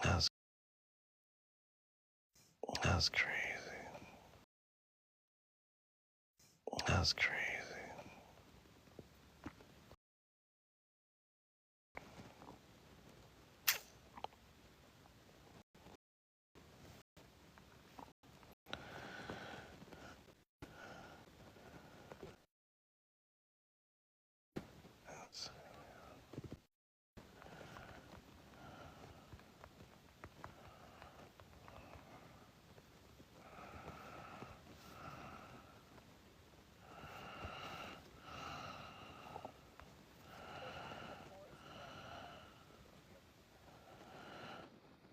That's that's crazy. That's crazy. That's,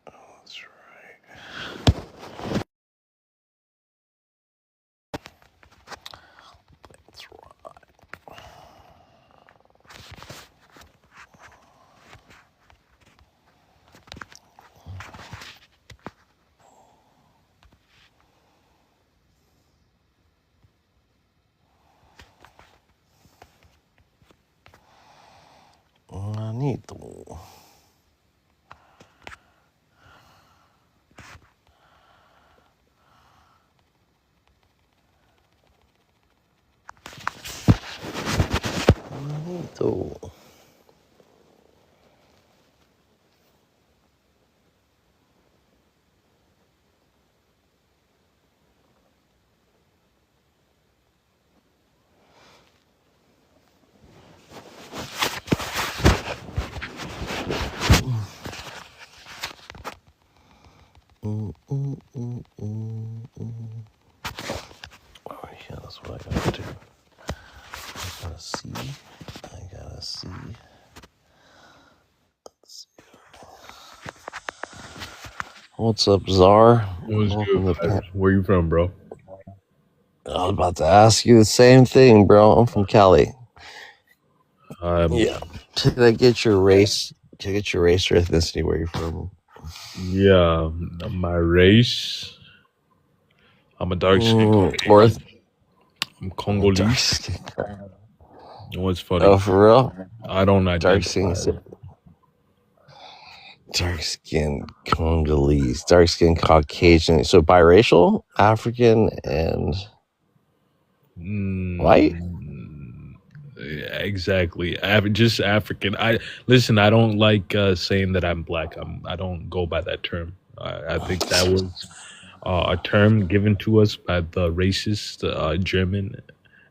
that's right. That's right. I need the. I need the. Oh yeah, that's what I gotta do. I gotta see. I gotta see. What's up, Czar? What's good, Welcome to Flash? Where you from, bro? I was about to ask you the same thing, bro. I'm from Cali. Yeah. Did I get your race? Did I get your race or ethnicity? Where you from? Yeah, my race. I'm a dark skin Or Caucasian. I'm dark Congolese. skin. What's Oh, funny? for real? I don't Dark skin. identify. Dark skin Congolese. Dark skin Caucasian. So biracial, African, and white. Yeah, exactly. Just African. I listen. I don't like saying that I'm black. I don't go by that term. I think that was a term given to us by the racist German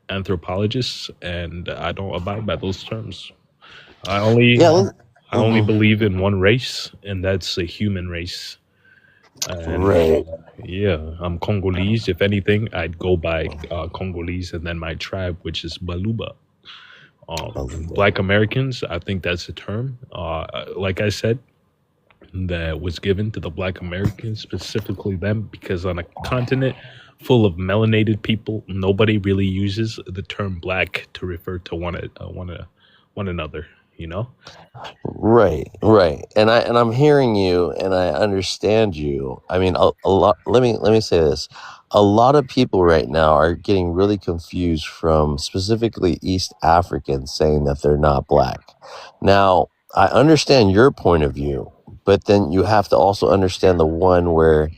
anthropologists, and I don't abide by those terms. I only Yeah. I only believe in one race, and that's a human race. And Right. yeah, I'm Congolese. If anything, I'd go by Congolese, and then my tribe, which is Baluba. Black Americans, I think that's a term. Like I said, that was given to the Black Americans, specifically them, because on a continent full of melanated people, nobody really uses the term black to refer to one another. You know? Right, right, and I'm hearing you, and I understand you. I mean, a lot. Let me say this: a lot of people right now are getting really confused from specifically East Africans saying that they're not black. Now, I understand your point of view, but then you have to also understand the one where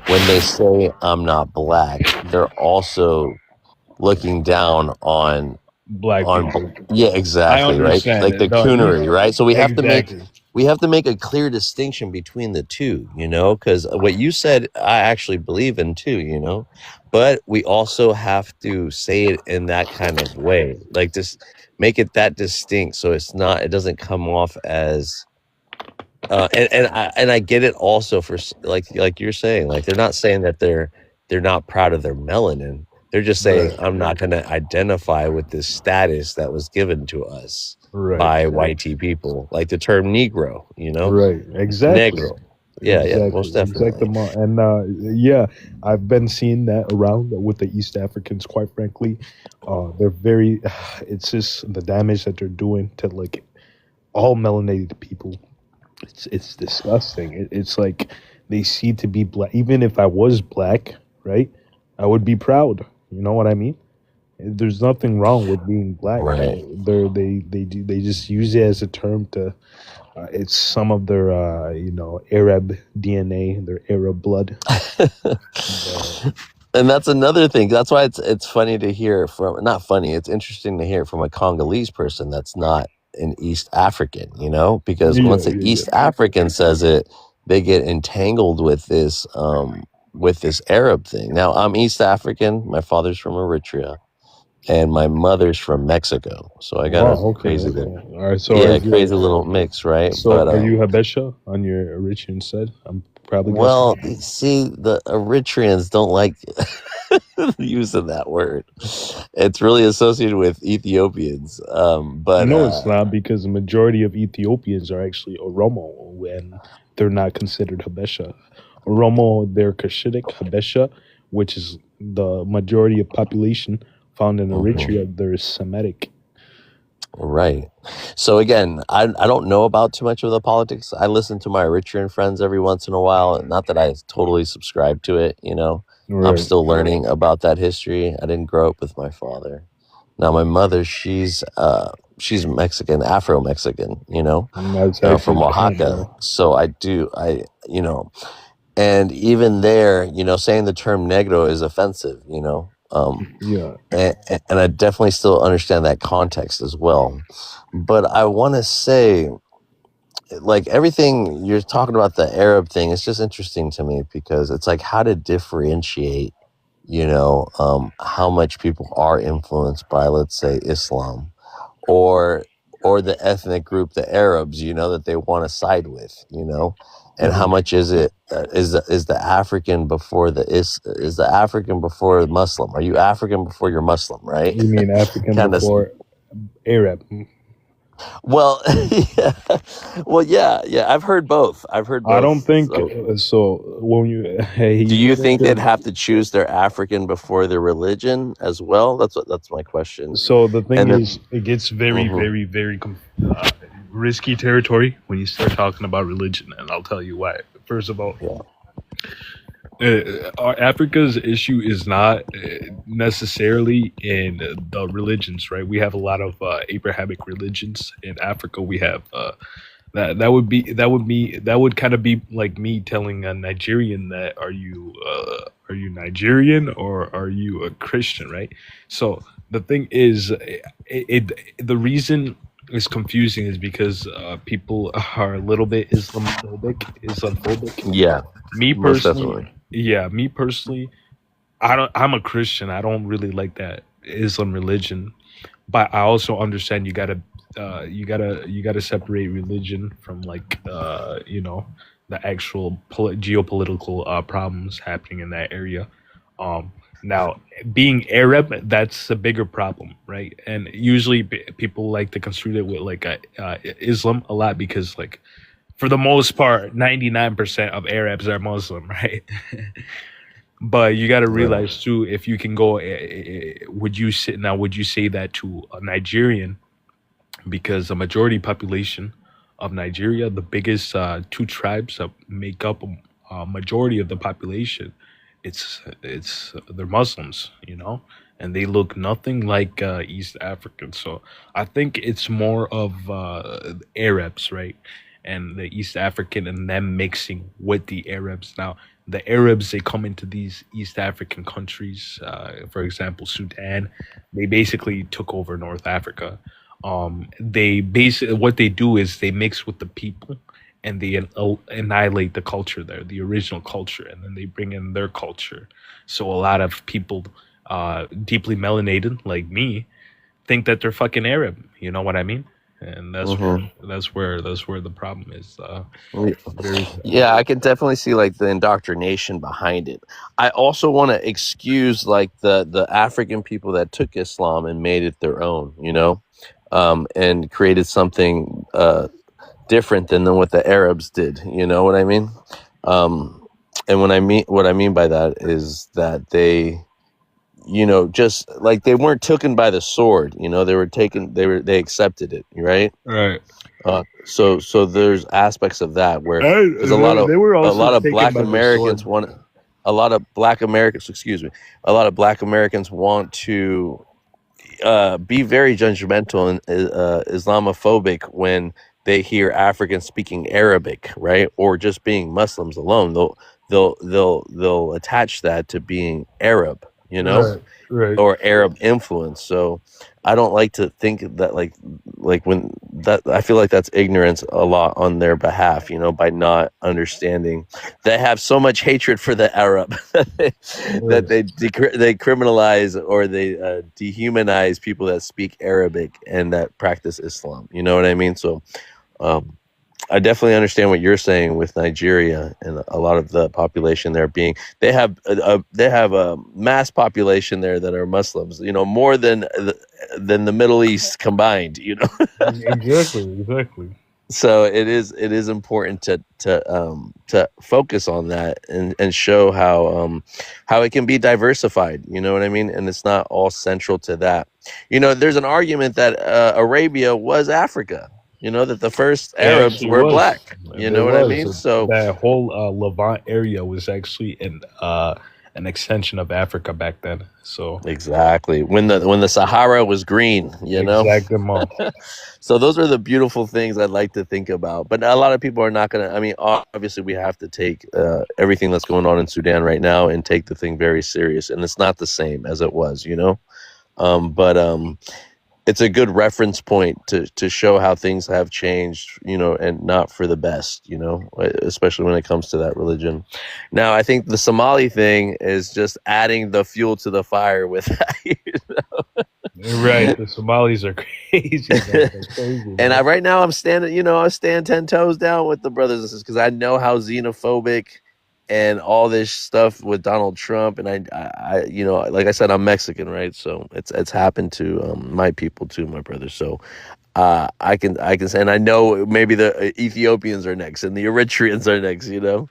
when they say I'm not black, they're also looking down Black on people. yeah, I exactly, right, understand like it. the No, you coonery, right? So exactly. we have to make a clear distinction between the two, because what you said I actually believe in too, but we also have to say it in that kind of way, like just make it that distinct so it doesn't come off as and I get it also for like you're saying, like they're not saying that they're not proud of their melanin. They're just saying Right. I'm not going to identify with this status that was given to us Right. by white people, like the term Negro, Right. Exactly. Negro. Yeah, yeah, most Exactly. definitely. And yeah, I've been seeing that around with the East Africans. Quite frankly, they're very. It's just the damage that they're doing to like all melanated people. It's disgusting. It's like they see to be black. Even if I was black, right, I would be proud. You know what I mean? There's nothing wrong with being black. Right. They just use it as a term to It's some of their, Arab DNA, their Arab blood. But And that's another thing. That's why it's funny to hear from, not funny, it's interesting to hear from a Congolese person that's not an East African, because yeah, once an yeah, East African says it, they get entangled with this Arab thing. Now, I'm East African. My father's from Eritrea and my mother's from Mexico. So I got a wow. Okay. crazy Okay. little, All right. So yeah, crazy little mix, right? But are you Habesha on your Eritrean side? I'm probably guessing. well, see, the Eritreans don't like using that word. It's really associated with Ethiopians. But No, it's not, because the majority of Ethiopians are actually Oromo, and they're not considered Habesha. Oromo, they're Cushitic. Habesha, which is the majority of population found in mhm, Eritrea, they're Semitic. right. So again, I don't know about too much of the politics. I listen to my Eritrean friends every once in a while. Not that I totally subscribe to it. I'm Right. still learning about that history. I didn't grow up with my father. Now my mother, she's Mexican, Afro Mexican. And that's From actually the point, Oaxaca. bro. So and even there, saying the term negro is offensive. Yeah. And I definitely still understand that context as well. But I want to say, like, everything you're talking about, the Arab thing, it's just interesting to me because it's like how to differentiate, how much people are influenced by, let's say, Islam or the ethnic group, the Arabs, that they want to side with, and how Mhm. much is it is the African before is the African before Muslim? Are you African before you're Muslim, right? You mean African Kind of. before Arab? Well, yeah. Well, yeah. I've heard both. I've heard I don't both. think So, so. When you do you you get think they'd into, have to choose their African before their religion as well? That's my question. so the thing And then, is, it gets very, mhm, very, very risky territory when you start talking about religion, and I'll tell you why. First of all, yeah. Africa's issue is not necessarily in the religions, right? We have a lot of Abrahamic religions in Africa. We have that would kind of be like me telling a Nigerian that are you Nigerian or are you a Christian, right? So the thing is, the reason it's confusing is because people are a little bit Islamophobic. Yeah, Me most personally, definitely. yeah, me personally, I'm a Christian. I don't really like that Islam religion, but I also understand you gotta separate religion from like the actual geopolitical problems happening in that area. Now, being Arab, that's a bigger problem, right? And usually people like to construe it with like Islam a lot because like for the most part, 99% of Arabs are Muslim, right? But you got to Right. realize too, if you can go, would you say that to a Nigerian? Because the majority population of Nigeria, the biggest two tribes that make up a majority of the population, it's they're Muslims, and they look nothing like East Africans. So I think it's more of Arabs, right? And the East African and them mixing with the Arabs. Now, the Arabs, they come into these East African countries, for example, Sudan. They basically took over North Africa. They basically what they do is they mix with the people and they annihilate the culture there, the original culture, and then they bring in their culture. So a lot of people, deeply melanated like me, think that they're fucking Arab. You know what I mean? And Hmm. that's where the problem is. Very sad. Yeah, I can definitely see like the indoctrination behind it. I also want to excuse like the African people that took Islam and made it their own, and created something different than what the Arabs did. You know what I mean? Um, and what I mean by that is that they, just like they weren't taken by the sword. They accepted it, right? Right. So there's aspects of that where because And they were a also lot of taken Black by the sword. Americans want a lot of Black Americans, excuse me, a lot of Black Americans want to be very judgmental and Islamophobic when they hear Africans speaking Arabic, right, or just being Muslims alone, they'll attach that to being Arab, you know, Right, right. or Arab influence. So I don't like to think that like when that I feel like that's ignorance a lot on their behalf, you know, by not understanding. They have so much hatred for the Arab that Right. they criminalize or they dehumanize people that speak Arabic and that practice Islam. You know what I mean? So um, I definitely understand what you're saying with Nigeria and a lot of the population there being they have a mass population there that are Muslims, you know, more than the Middle East combined, you know. Exactly. So it is important to focus on that and show how it can be diversified, you know what I mean, and it's not all central to that. You know, there's an argument that Arabia was Africa, you know, that the first It Arabs actually were was. black, you There know what I was mean. So that whole Levant area was actually an extension of Africa back then. So exactly, when the Sahara was green, you know. exactement. So those are the beautiful things I'd like to think about. But a lot of people are not going to. I mean, obviously, we have to take everything that's going on in Sudan right now and take the thing very serious. And it's not the same as it was, you know. But it's a good reference point to show how things have changed, you know, and not for the best, you know, especially when it comes to that religion. Now, I think the Somali thing is just adding the fuel to the fire with that. You Right. The Somalis are crazy, man. They're crazy, And man. right now I'm standing, you know, I stand 10 toes down with the brothers and sisters because I know how xenophobic and all this stuff with Donald Trump. And you know, like I said, I'm Mexican, right? So it's happened to my people too, my brother. So I can say, and I know maybe the Ethiopians are next and the Eritreans are next, you know?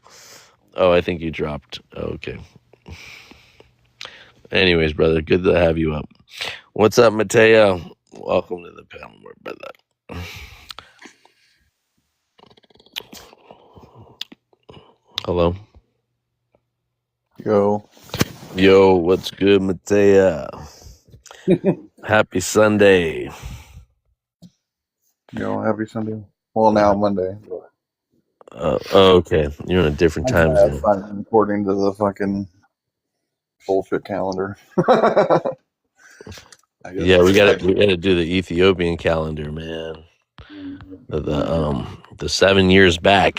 Oh, I think you dropped. Okay. Anyways, brother, good to have you up. What's up, Mateo? Welcome to the panel, my brother. Hello. Yo, what's good, Mateo? Happy Sunday. Happy Sunday. Well, now Monday. Okay, you're in a different time zone. According to the fucking bullshit calendar. Yeah, we gotta do the Ethiopian calendar, man. The 7 years back.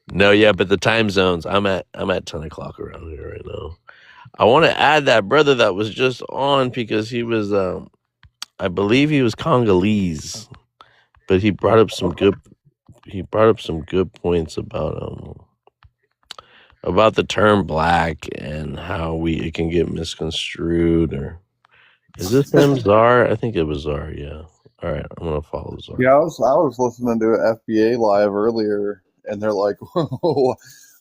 No, yeah, but the time zones. I'm at 10 o'clock around here right now. I want to add that brother that was just on because he was I believe he was Congolese, but he brought up some good points about the term black and how it can get misconstrued. Or is this him, Czar? I think it was Czar. Yeah. All right, I'm gonna follow Czar. Yeah, I was listening to an FBA live earlier, and they're like,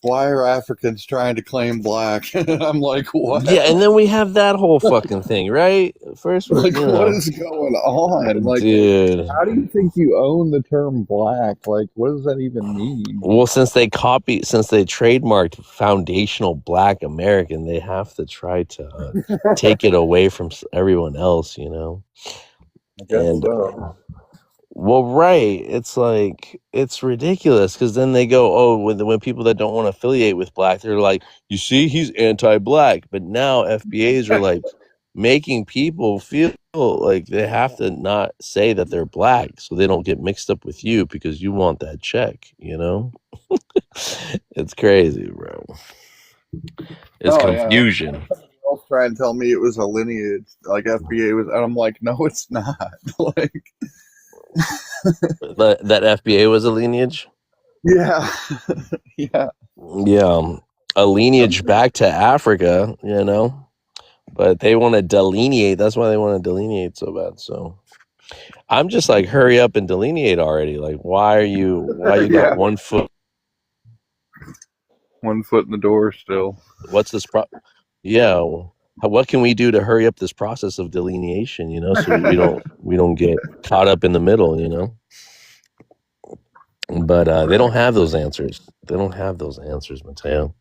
"Why are Africans trying to claim black?" And I'm like, "What?" Yeah, and then we have that whole fucking thing, right? First, Like, what is going on? Like, dude, how do you think you own the term black? Like, what does that even mean? Well, since they trademarked foundational Black American, they have to try to take it away from everyone else, you know. I guess so. Well, right. It's like, it's ridiculous because then they go, oh, when people that don't want to affiliate with black, they're like, you see, he's anti-black. But now FBAs are like making people feel like they have to not say that they're black so they don't get mixed up with you because you want that check, you know? It's crazy, bro. It's confusion. Yeah. Somebody else try and tell me it was a lineage, like FBA was, and I'm like, no, it's not. Like, that FBA was a lineage? Yeah. Yeah. Yeah. A lineage back to Africa, you know? But they want to delineate. That's why they want to delineate so bad. So I'm just like, hurry up and delineate already. Like, why you got 1 foot? 1 foot in the door still. What's this Yeah. What can we do to hurry up this process of delineation, you know, so we don't get caught up in the middle, you know? But they don't have those answers. They don't have those answers, Mateo.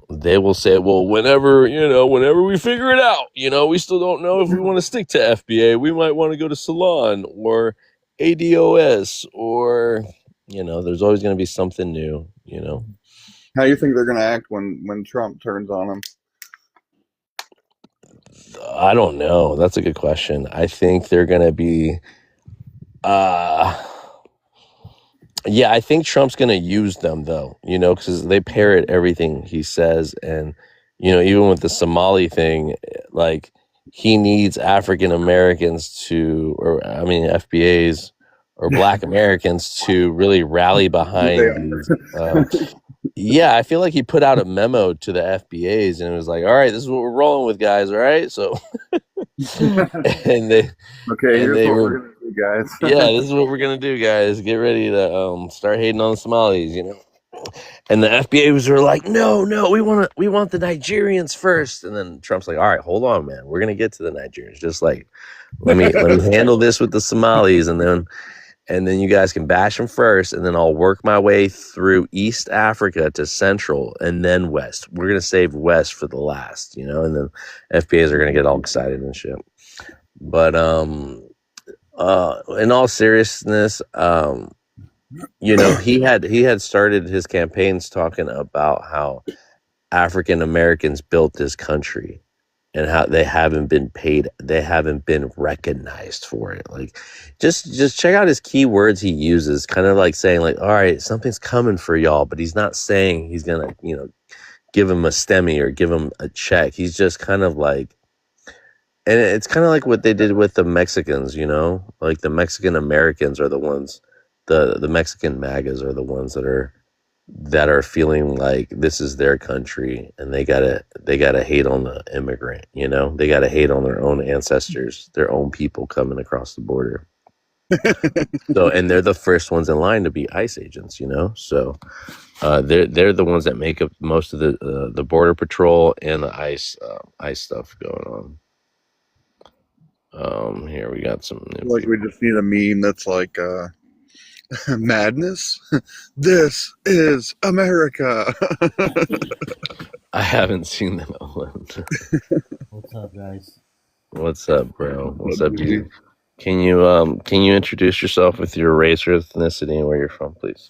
they will say, well, whenever we figure it out, we still don't know if we want to stick to FBA. We might want to go to Salon or ADOS, or there's always going to be something new. How do you think they're going to act when Trump turns on them? I don't know. That's a good question. I think they're going to be. Yeah, I think Trump's going to use them, though, because they parrot everything he says. And, even with the Somali thing, like, he needs African Americans FBAs or Black Americans to really rally behind these. Yeah, I feel like he put out a memo to the FBAs and it was like, all right, this is what we're rolling with, guys. All right. So, and they, okay, and here's they what were, we're going to do, guys. yeah, this is what we're going to do, guys. Get ready to start hating on the Somalis, And the FBAs were like, no, we want the Nigerians first. And then Trump's like, all right, hold on, man. We're going to get to the Nigerians. Just like, let me handle this with the Somalis. And then you guys can bash them first, and then I'll work my way through East Africa to Central and then West. We're going to save West for the last, and then FBAs are going to get all excited and shit. But in all seriousness, he had started his campaigns talking about how African Americans built this country and how they haven't been paid, they haven't been recognized for it. Like, just check out his keywords he uses, kind of like saying like, all right, something's coming for y'all, but he's not saying he's gonna, give him a STEMI or give him a check. He's just kind of like, and it's kind of like what they did with the Mexicans, like the Mexican Americans are the ones, the Mexican MAGAs are the ones that are feeling like this is their country and they gotta hate on the immigrant, they gotta hate on their own ancestors, their own people coming across the border. So, and they're the first ones in line to be ICE agents, so they're the ones that make up most of the border patrol and the ICE stuff going on. Here we got some new like people. we just need a meme that's like madness. This is America. I haven't seen that one. What's up, guys? What's up, bro? What's up, dude? Can you introduce yourself with your race or ethnicity and where you're from, please?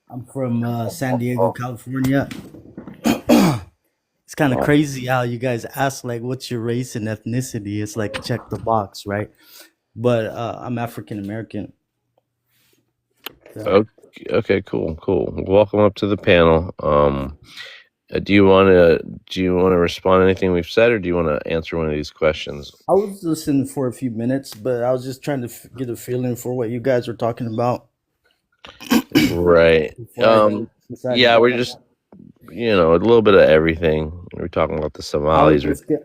I'm from San Diego, California. It's kind of crazy how you guys ask like, "What's your race and ethnicity?" It's like check the box, right? But I'm African American. Okay, cool. Welcome up to the panel. Do you want to respond to anything we've said, or do you want to answer one of these questions? I was listening for a few minutes, but I was just trying to get a feeling for what you guys were talking about. Right. Yeah, we're just a little bit of everything. We're talking about the Somalis.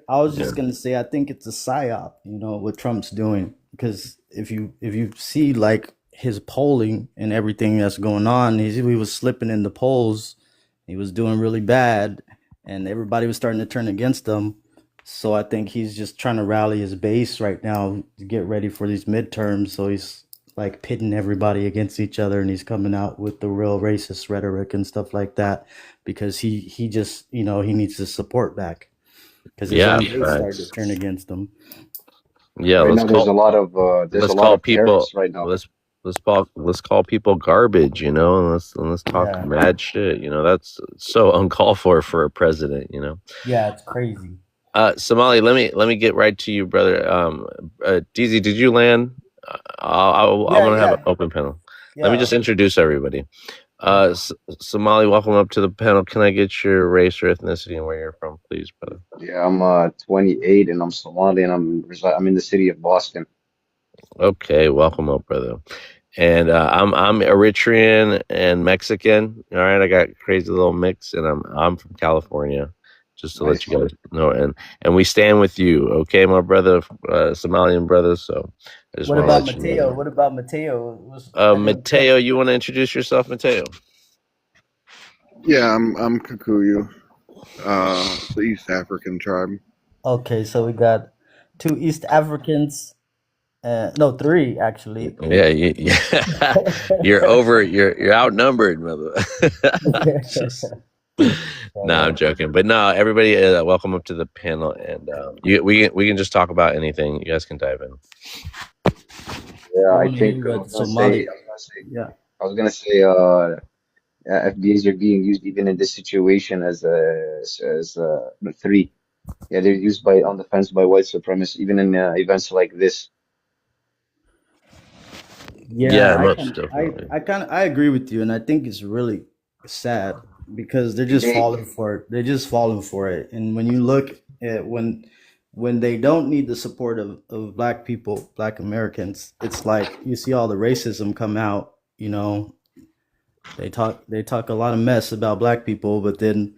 I was just gonna say I think it's a psyop, what Trump's doing, because if you see like his polling and everything that's going on, he was slipping in the polls. He was doing really bad, and everybody was starting to turn against him. So I think he's just trying to rally his base right now to get ready for these midterms. So he's like pitting everybody against each other, and he's coming out with the real racist rhetoric and stuff like that because he just he needs the support back because his own base started to turn against him. Yeah, right there's a lot of people right now. Let's call people garbage, and let's talk mad shit. That's so uncalled for a president. Yeah, it's crazy. Somali, let me get right to you, brother. DZ, did you land? I want to have an open panel. Let me just introduce everybody. Somali, welcome up to the panel. Can I get your race or ethnicity and where you're from, please, brother? Yeah, I'm 28 and I'm Somali and I'm in the city of Boston. Okay, welcome up, brother. And I'm Eritrean and Mexican. All right, I got a crazy little mix, and I'm from California. Just to let you guys know, and we stand with you, okay, my brother, Somalian brother. So I just What about Mateo? What about Mateo? Mateo, you want to introduce yourself, Mateo? Yeah, I'm Kikuyu, the East African tribe. Okay, so we got 2 East Africans. No, 3 actually. Yeah. You're outnumbered, brother. No, I'm joking. But no, everybody, welcome up to the panel, and we can just talk about anything. You guys can dive in. Yeah, I I want to hear think you about Somali. Yeah. I was gonna say, FBAs are being used even in this situation as three. Yeah, they're used by on defense by white supremacists, even in events like this. Yeah, Yeah, most definitely. I agree with you, and I think it's really sad because they're And just they, falling for it. They're just falling for it. And when you look at when they don't need the support of black people, black Americans, it's like you see all the racism come out, you know, they talk a lot of mess about black people, but then,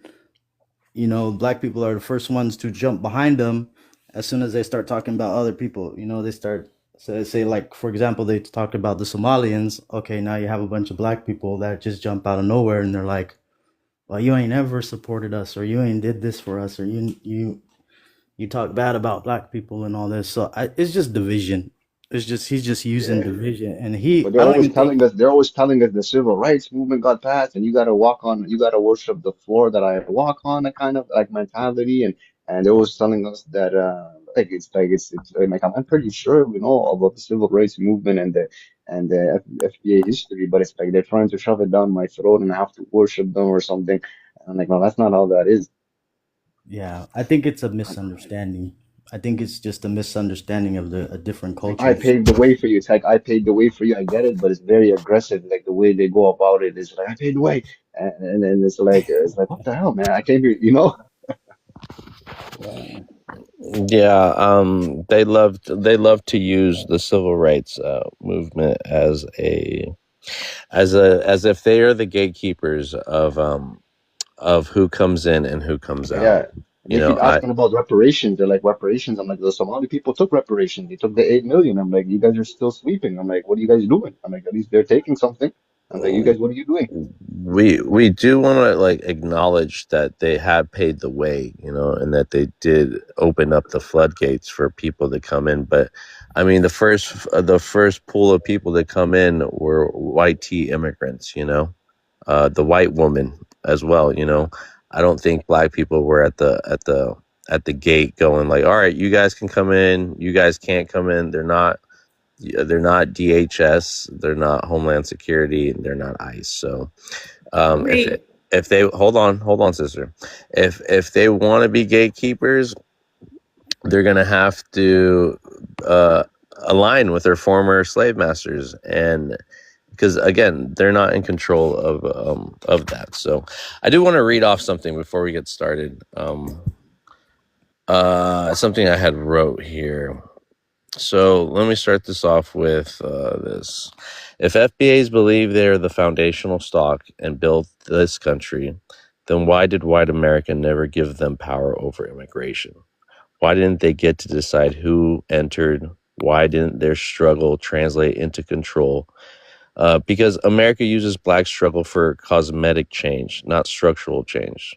you know, black people are the first ones to jump behind them as soon as they start talking about other people. You know, they start say like, for example, they talk about the Somalians. Okay, now you have a bunch of black people that just jump out of nowhere and they're like, well, you ain't ever supported us, or you ain't did this for us, or you talk bad about black people and all this. So it's just division. It's just he's just using yeah. division, and But I don't even they're always telling us the civil rights movement got passed, and you gotta worship the floor that I walk on, a kind of like mentality, and they're always telling us that it's like I'm pretty sure we know about the civil rights movement and the FBA history, but it's like they're trying to shove it down my throat, and I have to worship them or something. And I'm like, no, that's not how that is. Yeah, I think it's a misunderstanding. I think it's just a misunderstanding of the different Like I cultures. paved the way for you. It's like I paved the way for you. I get it, but it's very aggressive. Like the way they go about it is like I paved the way, and then it's like what the hell, man? I came here, you know? Yeah. Yeah, they love to use the civil rights movement as if they are the gatekeepers of who comes in and who comes out. Yeah. And You they know, keep asking about reparations. They're like reparations. I'm like the Somali people took reparations. They took the 8 million. I'm like you guys are still sleeping. I'm like what are you guys doing? I'm like at least they're taking something. I'm like you guys, what are you doing? we do want to like acknowledge that they have paid the way, and that they did open up the floodgates for people to come in. But I mean, the first pool of people that come in were white tea immigrants, the white woman as well. I don't think black people were at the gate going like, all right, you guys can come in, you guys can't come in. They're not DHS, they're not Homeland Security, and they're not ICE. So if Wait, if they hold on, sister, if they want to be gatekeepers, they're gonna have to uh, align with their former slave masters, and because again, they're not in control of that. So I do want to read off something before we get started. Something I had wrote here. So let me start this off with this. If FBAs believe they're the foundational stock and built this country, then why did white America never give them power over immigration? Why didn't they get to decide who entered? Why didn't their struggle translate into control? Because America uses black struggle for cosmetic change, not structural change.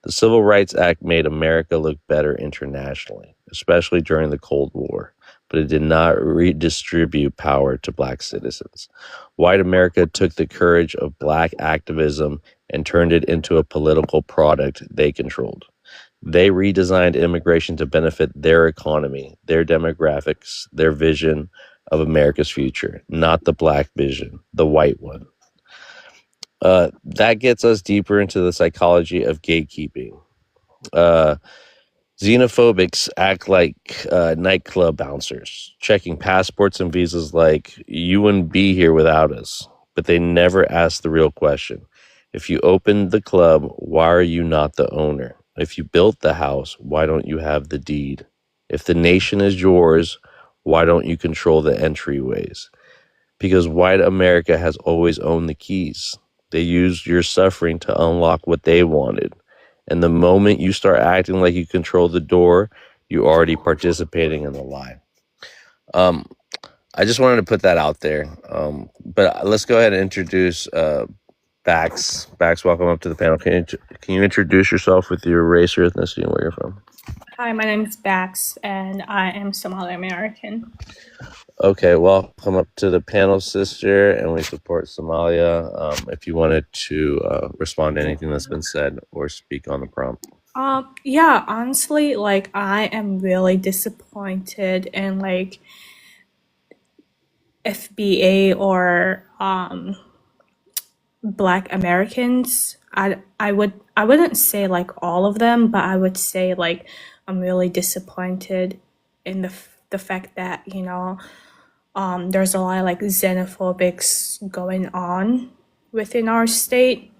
The Civil Rights Act made America look better internationally, especially during the Cold War, but it did not redistribute power to black citizens. White America took the courage of black activism and turned it into a political product they controlled. They redesigned immigration to benefit their economy, their demographics, their vision of America's future, not the black vision, the white one. That gets us deeper into the psychology of gatekeeping. Uh, Xenophobics act like nightclub bouncers, checking passports and visas like you wouldn't be here without us. But they never ask the real question. If you opened the club, why are you not the owner? If you built the house, why don't you have the deed? If the nation is yours, why don't you control the entryways? Because white America has always owned the keys. They used your suffering to unlock what they wanted. And the moment you start acting like you control the door, you're already participating in the lie. Um, I just wanted to put that out there. But let's go ahead and introduce Bax. Bax, welcome up to the panel. Can you introduce yourself with your race, your ethnicity, and where you're from? Hi, my name is Bax, and I am Somali American. Okay, welcome up to the panel, sister, and we support Somalia. If you wanted to respond to anything that's been said or speak on the prompt. Yeah, honestly, like I am really disappointed in like FBA or Black Americans. I wouldn't say like all of them, but I would say like I'm really disappointed in the fact that there's a lot of like xenophobics going on within our state.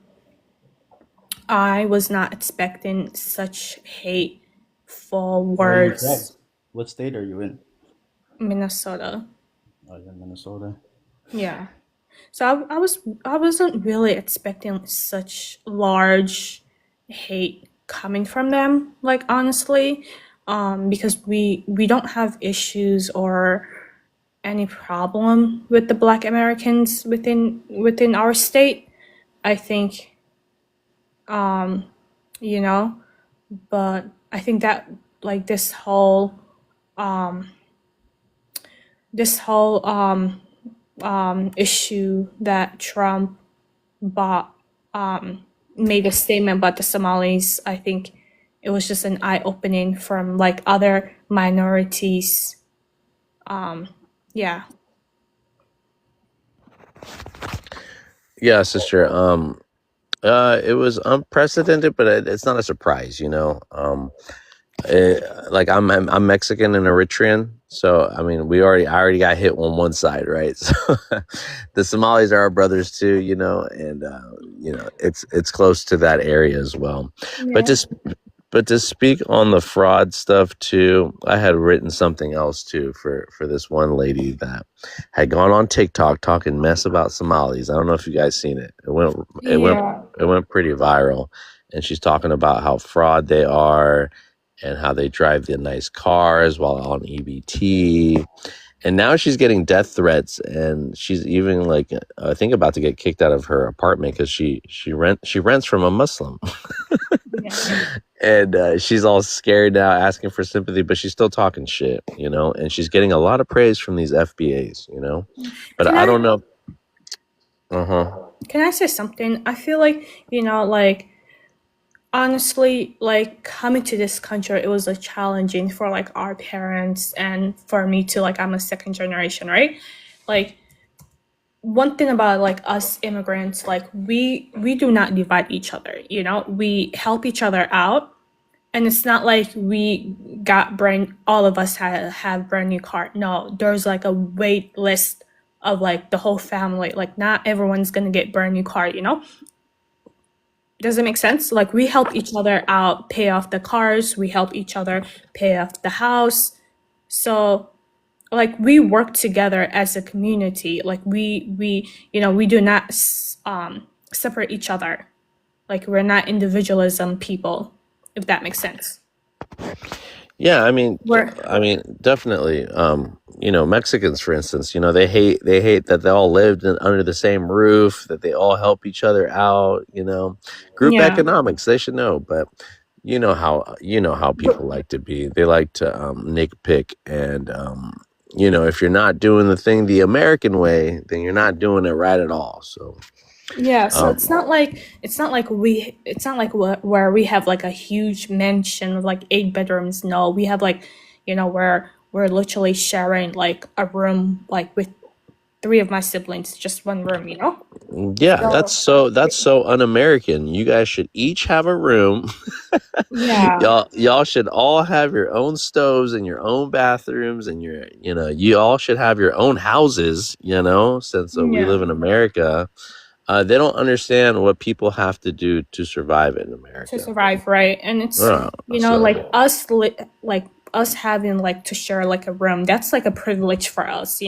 I was not expecting such hateful Where are you from? words. What state are you in? Minnesota. Oh, you're in Minnesota. Yeah. So I wasn't really expecting such large hate coming from them, like honestly. Because we don't have issues or any problem with the Black Americans within our state. I think you know, but I think that like this whole issue that Trump bought made a statement about the Somalis. I think it was just an eye opening from like other minorities. Yeah. Yeah, sister. It was unprecedented, but it's not a surprise, you know. Like I'm Mexican and Eritrean, so I mean I already got hit on one side, right? So the Somalis are our brothers too, you know, and it's close to that area as well. But Yeah. just but to speak on the fraud stuff too, I had written something else too for this one lady that had gone on TikTok talking mess about Somalis. I don't know if you guys seen it. Yeah. It went pretty viral, and she's talking about how fraud they are and how they drive the nice cars while on EBT. And now she's getting death threats, and she's even like I think about to get kicked out of her apartment because she rents from a Muslim. Yeah. And she's all scared now, asking for sympathy, but she's still talking shit, you know. And she's getting a lot of praise from these FBAs, you know. But Can I I don't know. can I say something? I feel like, like honestly, like coming to this country, it was like challenging for like our parents and for me too. Like I'm a second generation, right? Like one thing about like us immigrants, like we do not divide each other, we help each other out. And it's not like we got all of us have brand new car. No, there's like a wait list of like the whole family. Like not everyone's gonna get brand new car. Does it make sense? Like we help each other out, pay off the cars, we help each other pay off the house. So like we work together as a community. Like we do not separate each other. Like we're not individualism people, if that makes sense. Yeah, We're definitely. You know, Mexicans, for instance, you know, they hate that they all lived under the same roof, that they all help each other out. You know, group Yeah. economics, they should know, but you know how people like to be. They like to nitpick, and you know, if you're not doing the thing the American way, then you're not doing it right at all. So Yeah, so um, it's not like where we have like a huge mansion with like 8 bedrooms. No, we have like, where we're literally sharing like a room like with 3 of my siblings, just one room. yeah, So that's so un-American. You guys should each have a room. yeah, Y'all should all have your own stoves and your own bathrooms, and you all should have your own houses, you know, since we yeah, live in America. They don't understand what people have to do to survive in to America. survive, right? And it's like So like us having like to share like a room. That's like a privilege for us.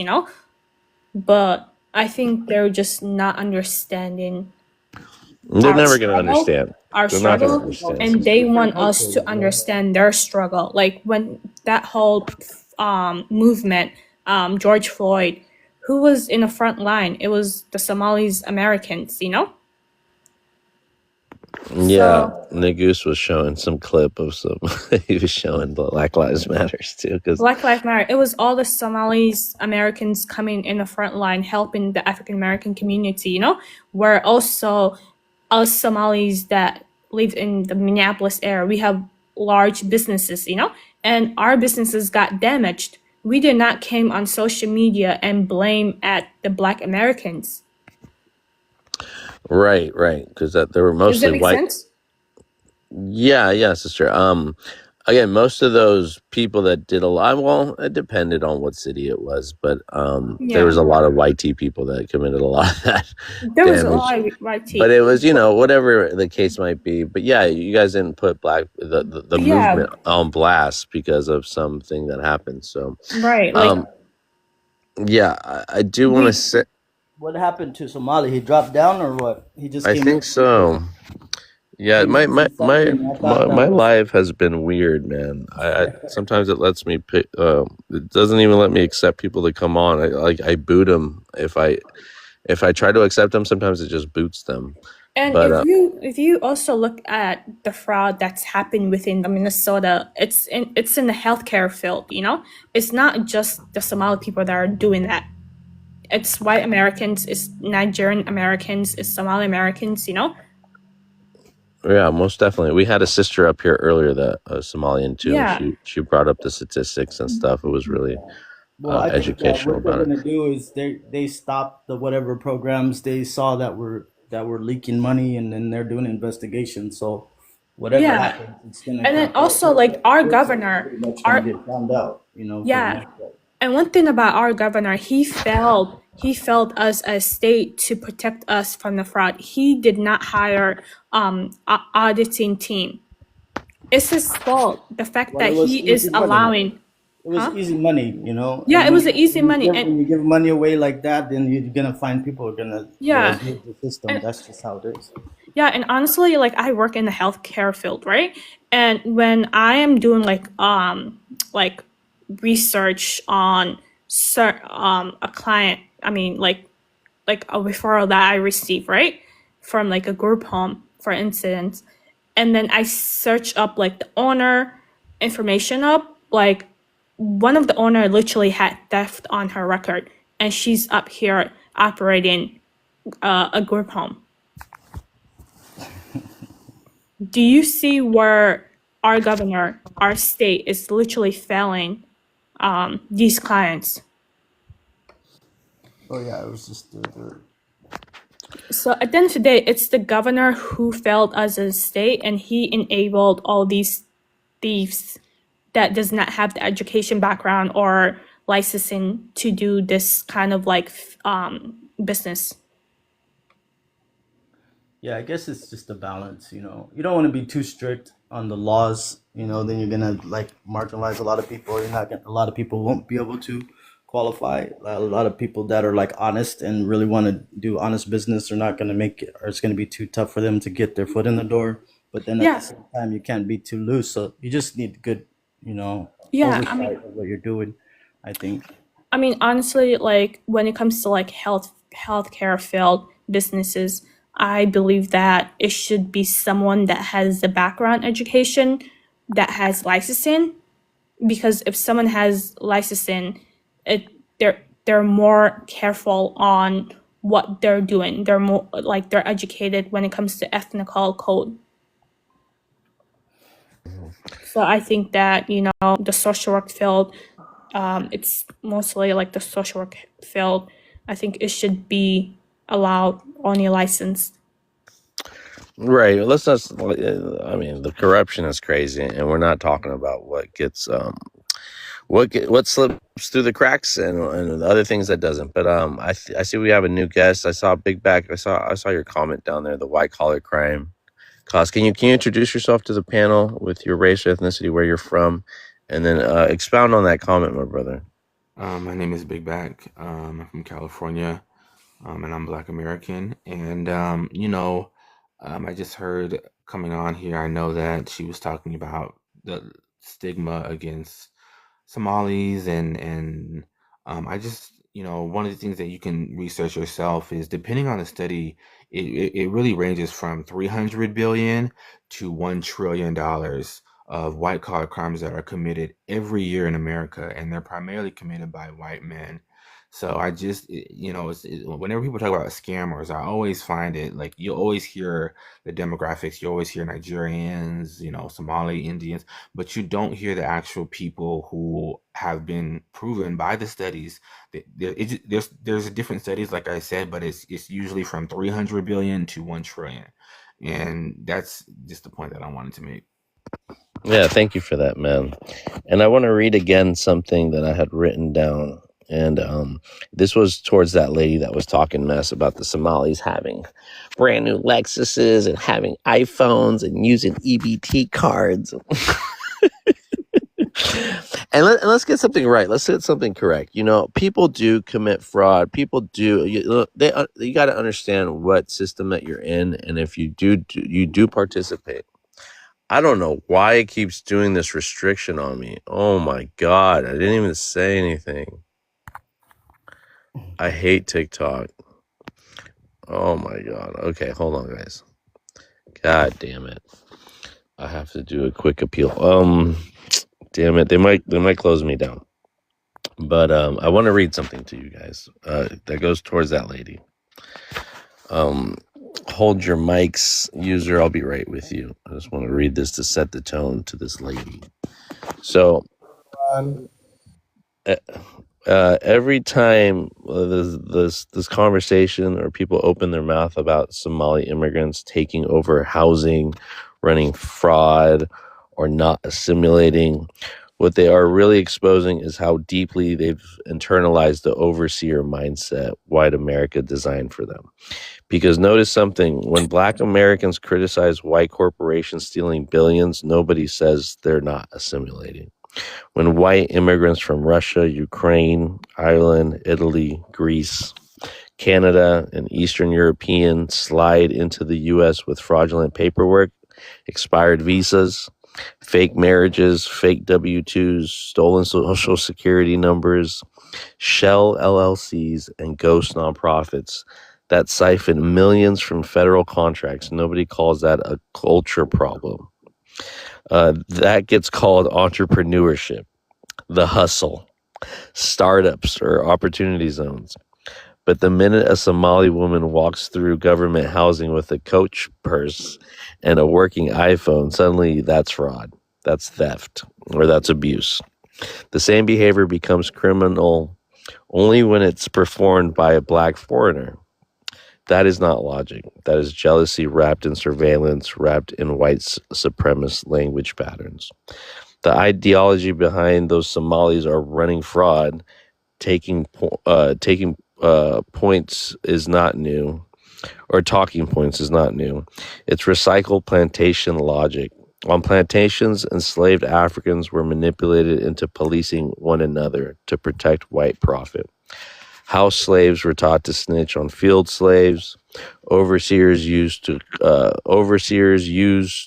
But I think they're just not understanding they're our never gonna struggle, understand. our They're not gonna struggle, understand. and they want us to understand their struggle. Like when that whole movement, George Floyd, who was in the front line? It was the Somalis Americans. Yeah, So Nagus was showing some clip of some. He was showing Black Lives Matters too, because Black Lives Matter. It was all the Somalis Americans coming in the front line helping the African American community, where also us Somalis that live in the Minneapolis area, we have large businesses, and our businesses got damaged. We did not came on social media and blame at the Black Americans. right, because that there were Does that mostly make white. sense? Yeah, sister. Again, most of those people that did a lot. Well, it depended on what city it was, but there was Yeah. a lot of YT people that committed a lot of that There was a damage. lot of white But tea. it was, whatever the case might be. But yeah, you guys didn't put the Yeah, movement on blast because of something that happened. So, right. Like yeah, I do want to we say, What happened to Somali? He dropped down or what? He just I came think so. Yeah, maybe he said something. I thought that my was life has been weird, man. I sometimes it lets me pick. It doesn't even let me accept people to come on. I boot them if I try to accept them. Sometimes it just boots them. and But if you also look at the fraud that's happened within the Minnesota, it's in the healthcare field, It's not just the Somali people that are doing that. It's white Americans, it's Nigerian Americans, it's Somali Americans, yeah, most definitely. We had a sister up here earlier that Somalian too. Yeah. She brought up the statistics and stuff. It was really well, I think that educational what they're about it. gonna do is they stopped the whatever programs they saw that were leaking money, and then they're doing an investigation. So whatever Yeah. happens, it's gonna And then also like our governor, pretty much our gonna get found out. For the yeah. most part. And one thing about our governor, he failed us as state to protect us from the fraud. He did not hire auditing team. It's his fault. The fact Well, that it was he is easy money. allowing. It was Huh? easy money, Yeah, And it was an easy money. when And you give money away like that, then you're gonna find people are gonna yeah. abuse the system. And That's just how it is. yeah, and honestly, like I work in the healthcare field, right? And when I am doing like research on a client, I mean like a referral that I receive, right? From like a group home, for instance. And then I search up like the owner information up, like one of the owner literally had theft on her record, and she's up here operating a group home. Do you see where our governor, our state is literally failing these clients? Oh yeah, it was just So at the end of the day, it's the governor who failed us as a state, and he enabled all these thieves that does not have the education background or licensing to do this kind of like business. yeah. I guess it's just a balance. You don't want to be too strict on the laws. Then you're gonna like marginalize a lot of people. A lot of people won't be able to qualify. A lot of people that are like honest and really want to do honest business are not gonna make it, or it's gonna be too tough for them to get their foot in the door. But then at Yeah. the same time, you can't be too loose. So you just need good, Yeah, oversight of what you're doing. I think. I mean, honestly, like when it comes to like healthcare field businesses, I believe that it should be someone that has the background education, that has licensing, because if someone has licensing, they're more careful on what they're doing. They're more like they're educated when it comes to ethnical code. So I think that the social work field, it's mostly like the social work field. I think it should be allowed only licensed. Right. Let's not. I mean, the corruption is crazy, and we're not talking about what gets what slips through the cracks and the other things that doesn't. But I see we have a new guest. I saw Big Back. I saw your comment down there. The white collar crime cause. Can you introduce yourself to the panel with your race or ethnicity, where you're from, and then expound on that comment, my brother? My name is Big Back. I'm from California, and I'm Black American. And I just heard coming on here. I know that she was talking about the stigma against Somalis, and I just one of the things that you can research yourself is, depending on the study, it really ranges from 300 billion to $1 trillion of white collar crimes that are committed every year in America, and they're primarily committed by white men. So I just, whenever people talk about scammers, I always find it like, you always hear the demographics, you always hear Nigerians, Somali, Indians, but you don't hear the actual people who have been proven by the studies. There's different studies, like I said, but it's usually from 300 billion to 1 trillion, and that's just the point that I wanted to make. Yeah, thank you for that, man. And I want to read again something that I had written down. And this was towards that lady that was talking mess about the Somalis having brand new Lexuses and having iPhones and using EBT cards. And let's get something right. Let's get something correct. People do commit fraud. People do. You got to understand what system that you're in, and if you do participate. I don't know why it keeps doing this restriction on me. Oh my God, I didn't even say anything. I hate TikTok. Oh my God. Okay, hold on, guys. God damn it. I have to do a quick appeal. Damn it. They might close me down. But I want to read something to you guys that goes towards that lady. Hold your mics, user. I'll be right with you. I just want to read this to set the tone to this lady. So, every time this conversation or people open their mouth about Somali immigrants taking over housing, running fraud, or not assimilating, what they are really exposing is how deeply they've internalized the overseer mindset white America designed for them. Because notice something, when Black Americans criticize white corporations stealing billions, nobody says they're not assimilating. When white immigrants from Russia, Ukraine, Ireland, Italy, Greece, Canada, and Eastern European slide into the U.S. with fraudulent paperwork, expired visas, fake marriages, fake W-2s, stolen social security numbers, shell LLCs, and ghost nonprofits that siphon millions from federal contracts, nobody calls that a culture problem. That gets called entrepreneurship, the hustle, startups, or opportunity zones. But the minute a Somali woman walks through government housing with a Coach purse and a working iPhone, suddenly that's fraud, that's theft, or that's abuse. The same behavior becomes criminal only when it's performed by a Black foreigner. That is not logic. That is jealousy wrapped in surveillance, wrapped in white supremacist language patterns. The ideology behind those Somalis are running fraud, taking points is not new, or talking points is not new. It's recycled plantation logic. On plantations, enslaved Africans were manipulated into policing one another to protect white profit. House slaves were taught to snitch on field slaves. Overseers used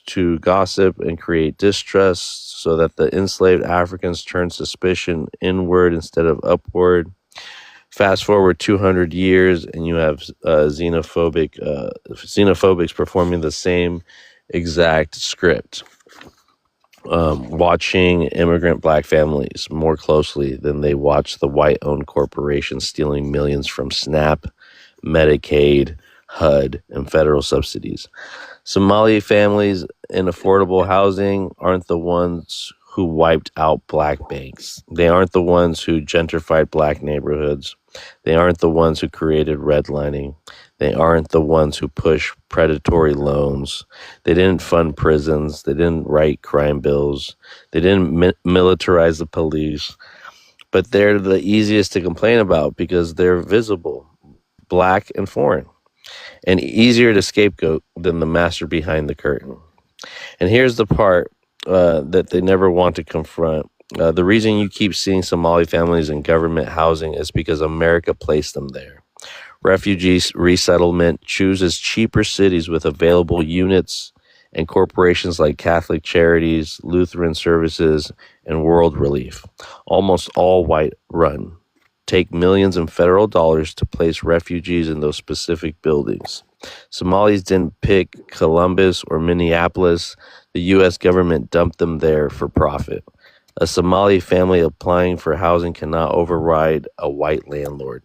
to gossip and create distrust so that the enslaved Africans turned suspicion inward instead of upward. Fast forward 200 years, and you have xenophobics performing the same exact script. Watching immigrant Black families more closely than they watch the white-owned corporations stealing millions from SNAP, Medicaid, HUD, and federal subsidies. Somali families in affordable housing aren't the ones who wiped out Black banks. They aren't the ones who gentrified Black neighborhoods. They aren't the ones who created redlining. They aren't the ones who push predatory loans. They didn't fund prisons. They didn't write crime bills. They didn't militarize the police. But they're the easiest to complain about because they're visible, Black and foreign, and easier to scapegoat than the master behind the curtain. And here's the part that they never want to confront. The reason you keep seeing Somali families in government housing is because America placed them there. Refugee resettlement chooses cheaper cities with available units, and corporations like Catholic Charities, Lutheran Services, and World Relief, almost all white run, take millions in federal dollars to place refugees in those specific buildings. Somalis didn't pick Columbus or Minneapolis. The U.S. government dumped them there for profit. A Somali family applying for housing cannot override a white landlord.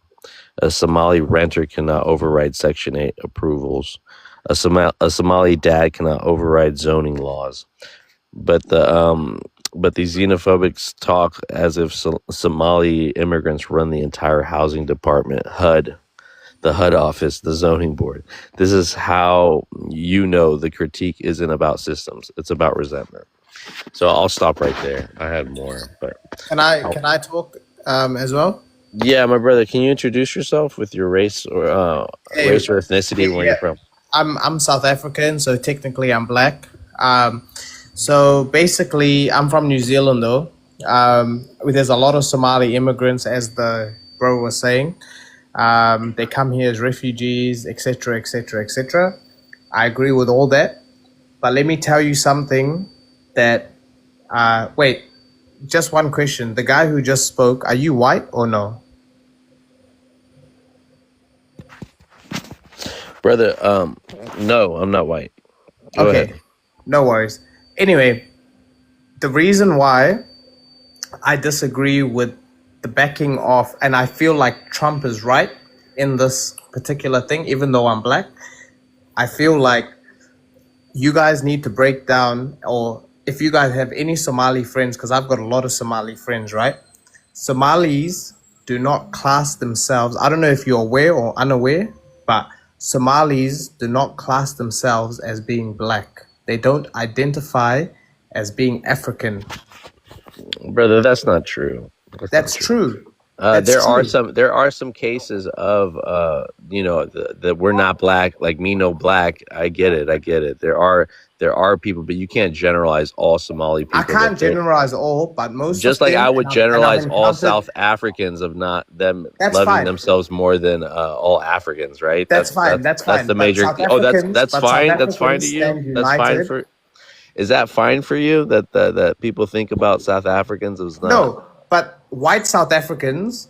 A Somali renter cannot override Section 8 approvals. A Somali dad cannot override zoning laws. But these xenophobics talk as if Somali immigrants run the entire housing department, HUD, the HUD office, the zoning board. This is how you know the critique isn't about systems; it's about resentment. So I'll stop right there. I had more, but Can I talk as well? yeah, my brother, can you introduce yourself with your race or Hey, race or ethnicity and where yeah, you're from? I'm South African, so technically I'm black. So basically I'm from New Zealand though. There's a lot of Somali immigrants, as the bro was saying. They come here as refugees, etc., etc., etc. I agree with all that, but let me tell you something that. Wait, just one question. The guy who just spoke, are you white or no? Brother, no, I'm not white. Go Okay, ahead. no worries. Anyway, the reason why I disagree with the backing off, and I feel like Trump is right in this particular thing, even though I'm black, I feel like you guys need to break down, or if you guys have any Somali friends, because I've got a lot of Somali friends, right? Somalis do not class themselves, I don't know if you're aware or unaware, but Somalis do not class themselves as being black. They don't identify as being African. Brother, that's not true. That's not That's true. true. That's There are some cases of that we're not black, like me no black. I get it. There are people, but you can't generalize all Somali I people. can't generalize all, but most Just of like them, I would and I've generalize all encountered. South Africans of not them That's loving fine. themselves more than all Africans, right? That's fine. That's That's fine. the But major. South Oh, Africans, that's but South fine. That's fine to Africans you. stand That's fine united. for. Is that fine for you that people think about South Africans as not? No, but white South Africans,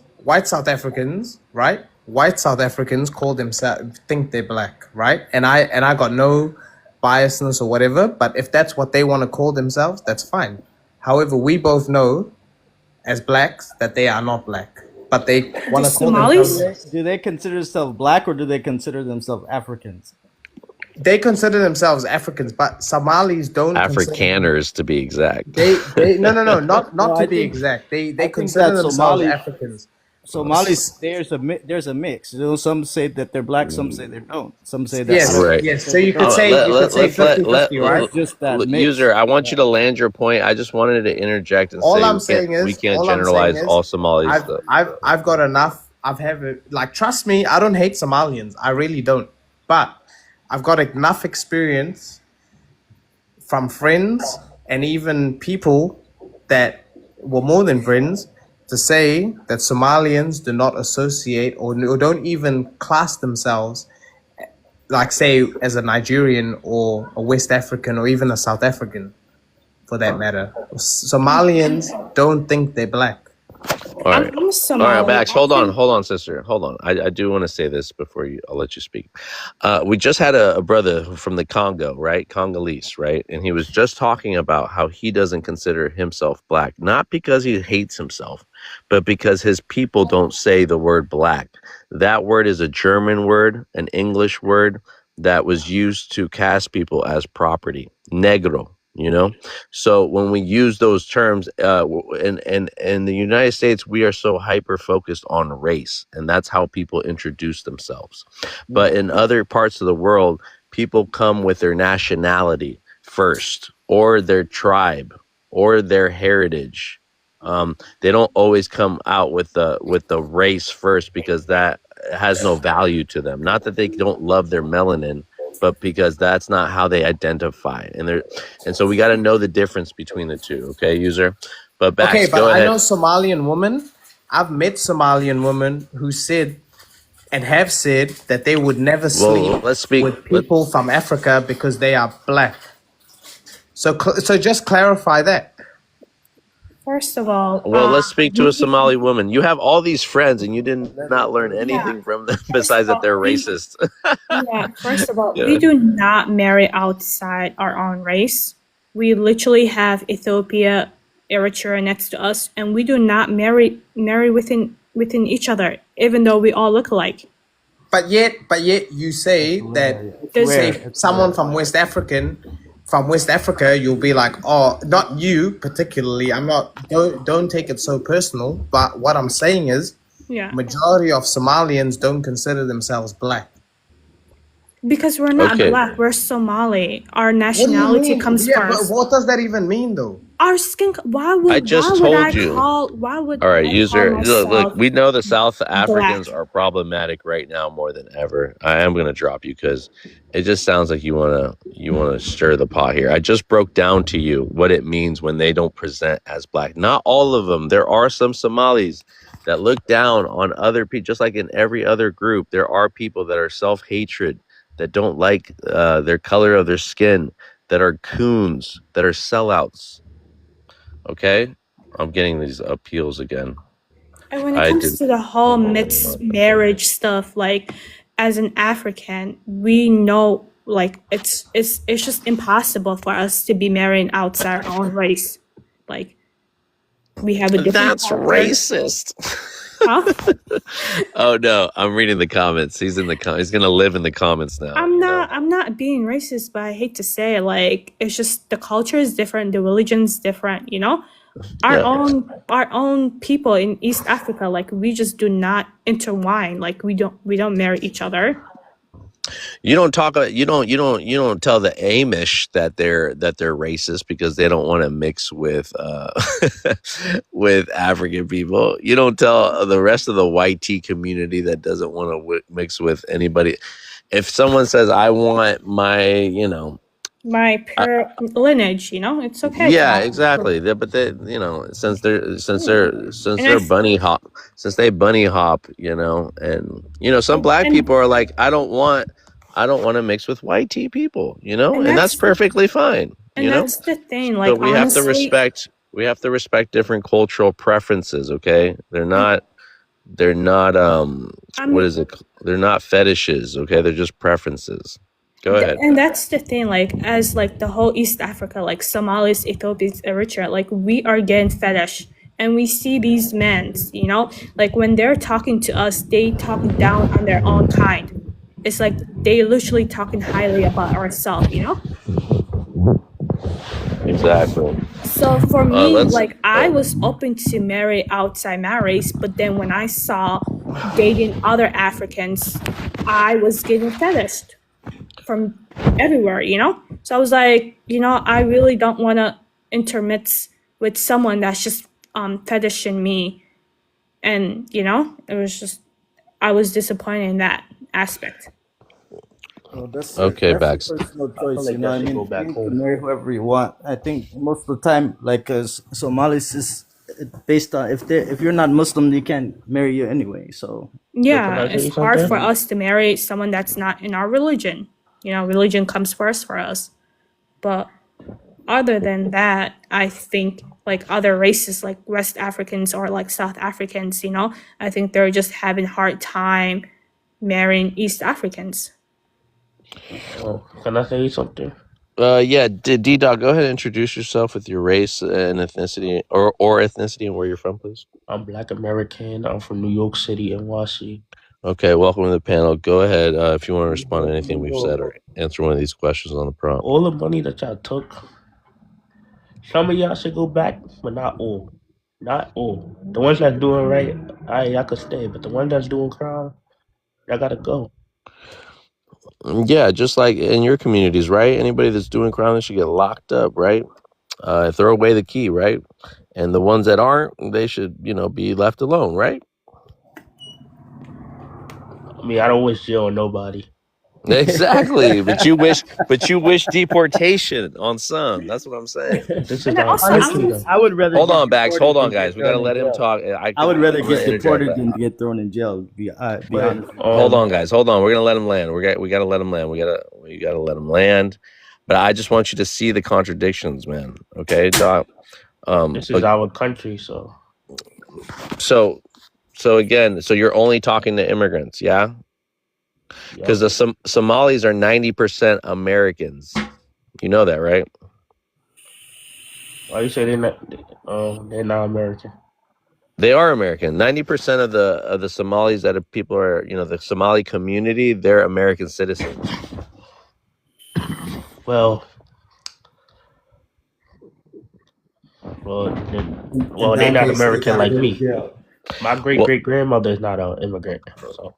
right? White South Africans call themselves, think they're black, right? And I got no biasness or whatever. But if that's what they want to call themselves, that's fine. However, we both know as blacks that they are not black, but they want The to call Somalis? themselves. Do they consider themselves black or do they consider themselves Africans? They consider themselves Africans, but Somalis don't consider. Afrikaners, to be exact. They no, not No, to I be think exact. They think consider that themselves Somali Africans. Somalis there's a mix. You know, some say that they're black, some say they don't. Some say that Yes, Right. yes. some So say they you could don't. say Let, you could let, say let's let, 50-50, right? It's just that mix. user. I want you to land your point. I just wanted to interject and All say I'm saying we is, can't all I'm saying generalize is, all Somalis. Though. I've got enough. Like, trust me, I don't hate Somalians. I really don't. But I've got enough experience from friends and even people that were more than friends to say that Somalians do not associate or don't even class themselves, like, say, as a Nigerian or a West African or even a South African, for that matter. Somalians don't think they're black. All right. I'm All right, Somali. Max, hold on, sister. Hold on. I do want to say this before I'll let you speak. We just had a brother from the Congo, right? Congolese, right? And he was just talking about how he doesn't consider himself black, not because he hates himself, but because his people don't say the word black. That word is a German word, an English word that was used to cast people as property. Negro. So when we use those terms in the United States, we are so hyper focused on race, and that's how people introduce themselves. But in other parts of the world, people come with their nationality first, or their tribe, or their heritage. They don't always come out with the race first, because that has no value to them. Not that they don't love their melanin, but because that's not how they identify. And so we got to know the difference between the two. Okay, user. But Bax, Okay, but go I ahead. know Somalian women. I've met Somalian women who said and have said that they would never sleep Well, let's speak. with people from Africa because they are black. So just clarify that. First of all, Well, let's speak to we a Somali woman. You have all these friends, and you did not learn yeah. anything from them First of besides that all, they're we racist. yeah. First of all, we Yeah. do not marry outside our own race. We literally have Ethiopia, Eritrea next to us, and we do not marry within each other, even though we all look alike. But yet you say that, There's say It's someone rare. from West Africa, you'll be like, oh, not you particularly. I'm not. Don't take it so personal. But what I'm saying is, yeah, majority of Somalians don't consider themselves black. because we're not Okay. black. We're Somali. Our What do you nationality mean? comes Yeah, but first. what does that even mean, though? Our skin. I just told you. Why would All right, I call user. Look, myself we know the South Africans black? are problematic right now more than ever. I am going to drop you because it just sounds like you want to stir the pot here. I just broke down to you what it means when they don't present as black. Not all of them. There are some Somalis that look down on other people, just like in every other group. There are people that are self-hatred, that don't like their color of their skin, that are coons, that are sellouts. Okay, I'm getting these appeals again. And when it I comes did. to the whole mixed marriage stuff, like as an African, we know like it's just impossible for us to be marrying outside our own race. Like we have a different That's culture. racist. Huh? Oh no, I'm reading the comments. He's in the he's gonna live in the comments now. I'm not being racist, but I hate to say it, like it's just the culture is different, the religion's different, you know? Our Yeah. own people in East Africa, like we just do not intertwine, like we don't marry each other. You don't talk. You don't tell the Amish that they're racist because they don't want to mix with with African people. You don't tell the rest of the white tea community that doesn't want to mix with anybody. If someone says, "I want my," My pure lineage, you know, it's okay. yeah, to exactly. But they, since And they're bunny hop, since they bunny hop, and some black people are like, I don't want to mix with white tea people, and that's perfectly fine, and that's the thing. So Like we have to honestly, respect different cultural preferences. Okay, they're not what is it? They're not fetishes. Okay, they're just preferences. Go ahead. And that's the thing, like as like the whole East Africa, like Somalis, Ethiopians, Eritrea, like we are getting fetish, and we see these men, like when they're talking to us, they talking down on their own kind. It's like they literally talking highly about ourselves, Exactly. So for me, let's- like I was open to marry outside my race, but then when I saw dating other Africans, I was getting fetished from everywhere, So I was like, I really don't want to intermix with someone that's just fetishing me, and it was just I was disappointed in that aspect. Well, that's Okay, that's Bax. a personal choice, like that should go back you can home. marry whoever you want. I think most of the time, like Somalis is based on if you're not Muslim, they can't marry you anyway. So Yeah, Can I say it's hard something? for us to marry someone that's not in our religion. Religion comes first for us. But other than that, I think like other races like West Africans or like South Africans, I think they're just having a hard time marrying East Africans. Can I say something? Yeah, D-Dog, go ahead and introduce yourself with your race and ethnicity or ethnicity and where you're from, please. I'm Black American. I'm from New York City, NYC. Okay, welcome to the panel. Go ahead if you want to respond to anything we've said or answer one of these questions on the prompt. All the money that y'all took, some of y'all should go back, but not all. Not all. The ones that's doing right, y'all could stay. But the one that's doing crime, y'all gotta go. Yeah, just like in your communities, right? Anybody that's doing crime, they should get locked up, right? Throw away the key, right? And the ones that aren't, they should, be left alone, right? I mean, I don't wish jail on nobody. Exactly, but you wish deportation on some. That's what I'm saying. This is And our also, country, though. I would rather Hold get on, Bax. deported Hold on, than guys. get We gotta thrown let in him jail. talk. I would rather I'm gonna get interject deported that. than get thrown in jail. Be honest. Hold on, guys. Hold on. We're gonna let him land. We gotta let him land. We gotta let him land. But I just want you to see the contradictions, man. Okay, Doc. This is But our country, so so again, so you're only talking to immigrants, yeah? Because yep. the Somalis are 90% Americans. You know that, right? Why you say they're not American? They are American. 90% of the Somalis that are, people are, the Somali community, they're American citizens. Well, In they're that not case, they American gotta like go to me. jail. My great Well, great grandmother is not an immigrant. So,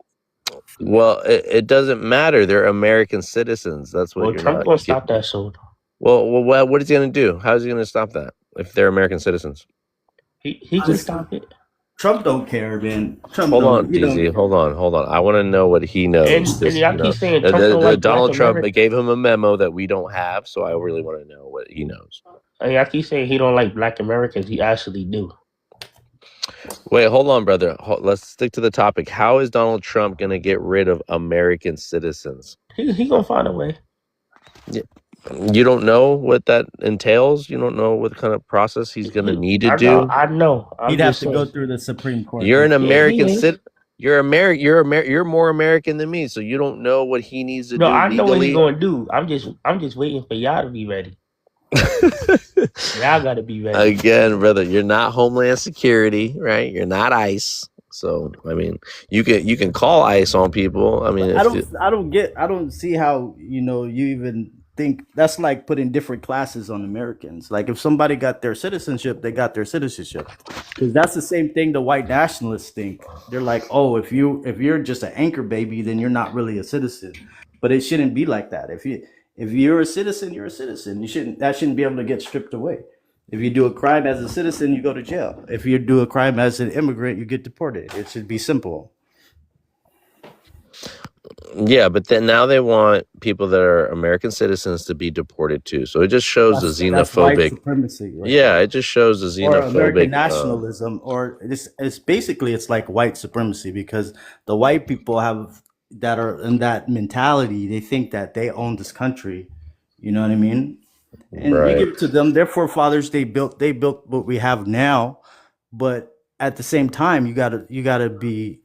it doesn't matter. They're American citizens. That's what well, you're Trump not. gonna stop that soon. Well, what is he going to do? How is he going to stop that if they're American citizens? He can stop it. Trump don't care, man. Trump Hold on, don't. He don't DZ. care. Hold on. I want to know what he knows. And y'all keep saying Trump don't like black Donald Trump, they Americans. gave him a memo that we don't have, so I really want to know what he knows. And y'all keep saying he don't like black Americans. He actually do. Wait, hold on, brother. Let's stick to the topic. How is Donald Trump going to get rid of American citizens? He gonna find a way. Yeah. You don't know what that entails? You don't know what kind of process he's going to need to do? I know. He'd have to go through the Supreme Court. You're an Yeah, American he is. citizen. You're more American than me, so you don't know what he needs to do No, I know what legally. he's gonna do. I'm just waiting for y'all to be ready. Y'all gotta be ready. Again, brother, you're not Homeland Security, right? You're not ICE. So, I mean, you can call ICE on people. I mean, I don't see how, you even think that's like putting different classes on Americans. Like if somebody got their citizenship, they got their citizenship. Because that's the same thing the white nationalists think. They're like, oh, if you're just an anchor baby, then you're not really a citizen. But it shouldn't be like that. If you're a citizen, you're a citizen. That shouldn't be able to get stripped away. If you do a crime as a citizen, you go to jail. If you do a crime as an immigrant, you get deported. It should be simple. Yeah, but then now they want people that are American citizens to be deported too. So it just shows the That's white xenophobic. supremacy, right? Yeah, it just shows the Or American xenophobic. nationalism, or it's basically it's like white supremacy because the white people that are in that mentality. They think that they own this country. You know what I mean? And you Right. give it to them. Their forefathers they built what we have now, but at the same time, you gotta be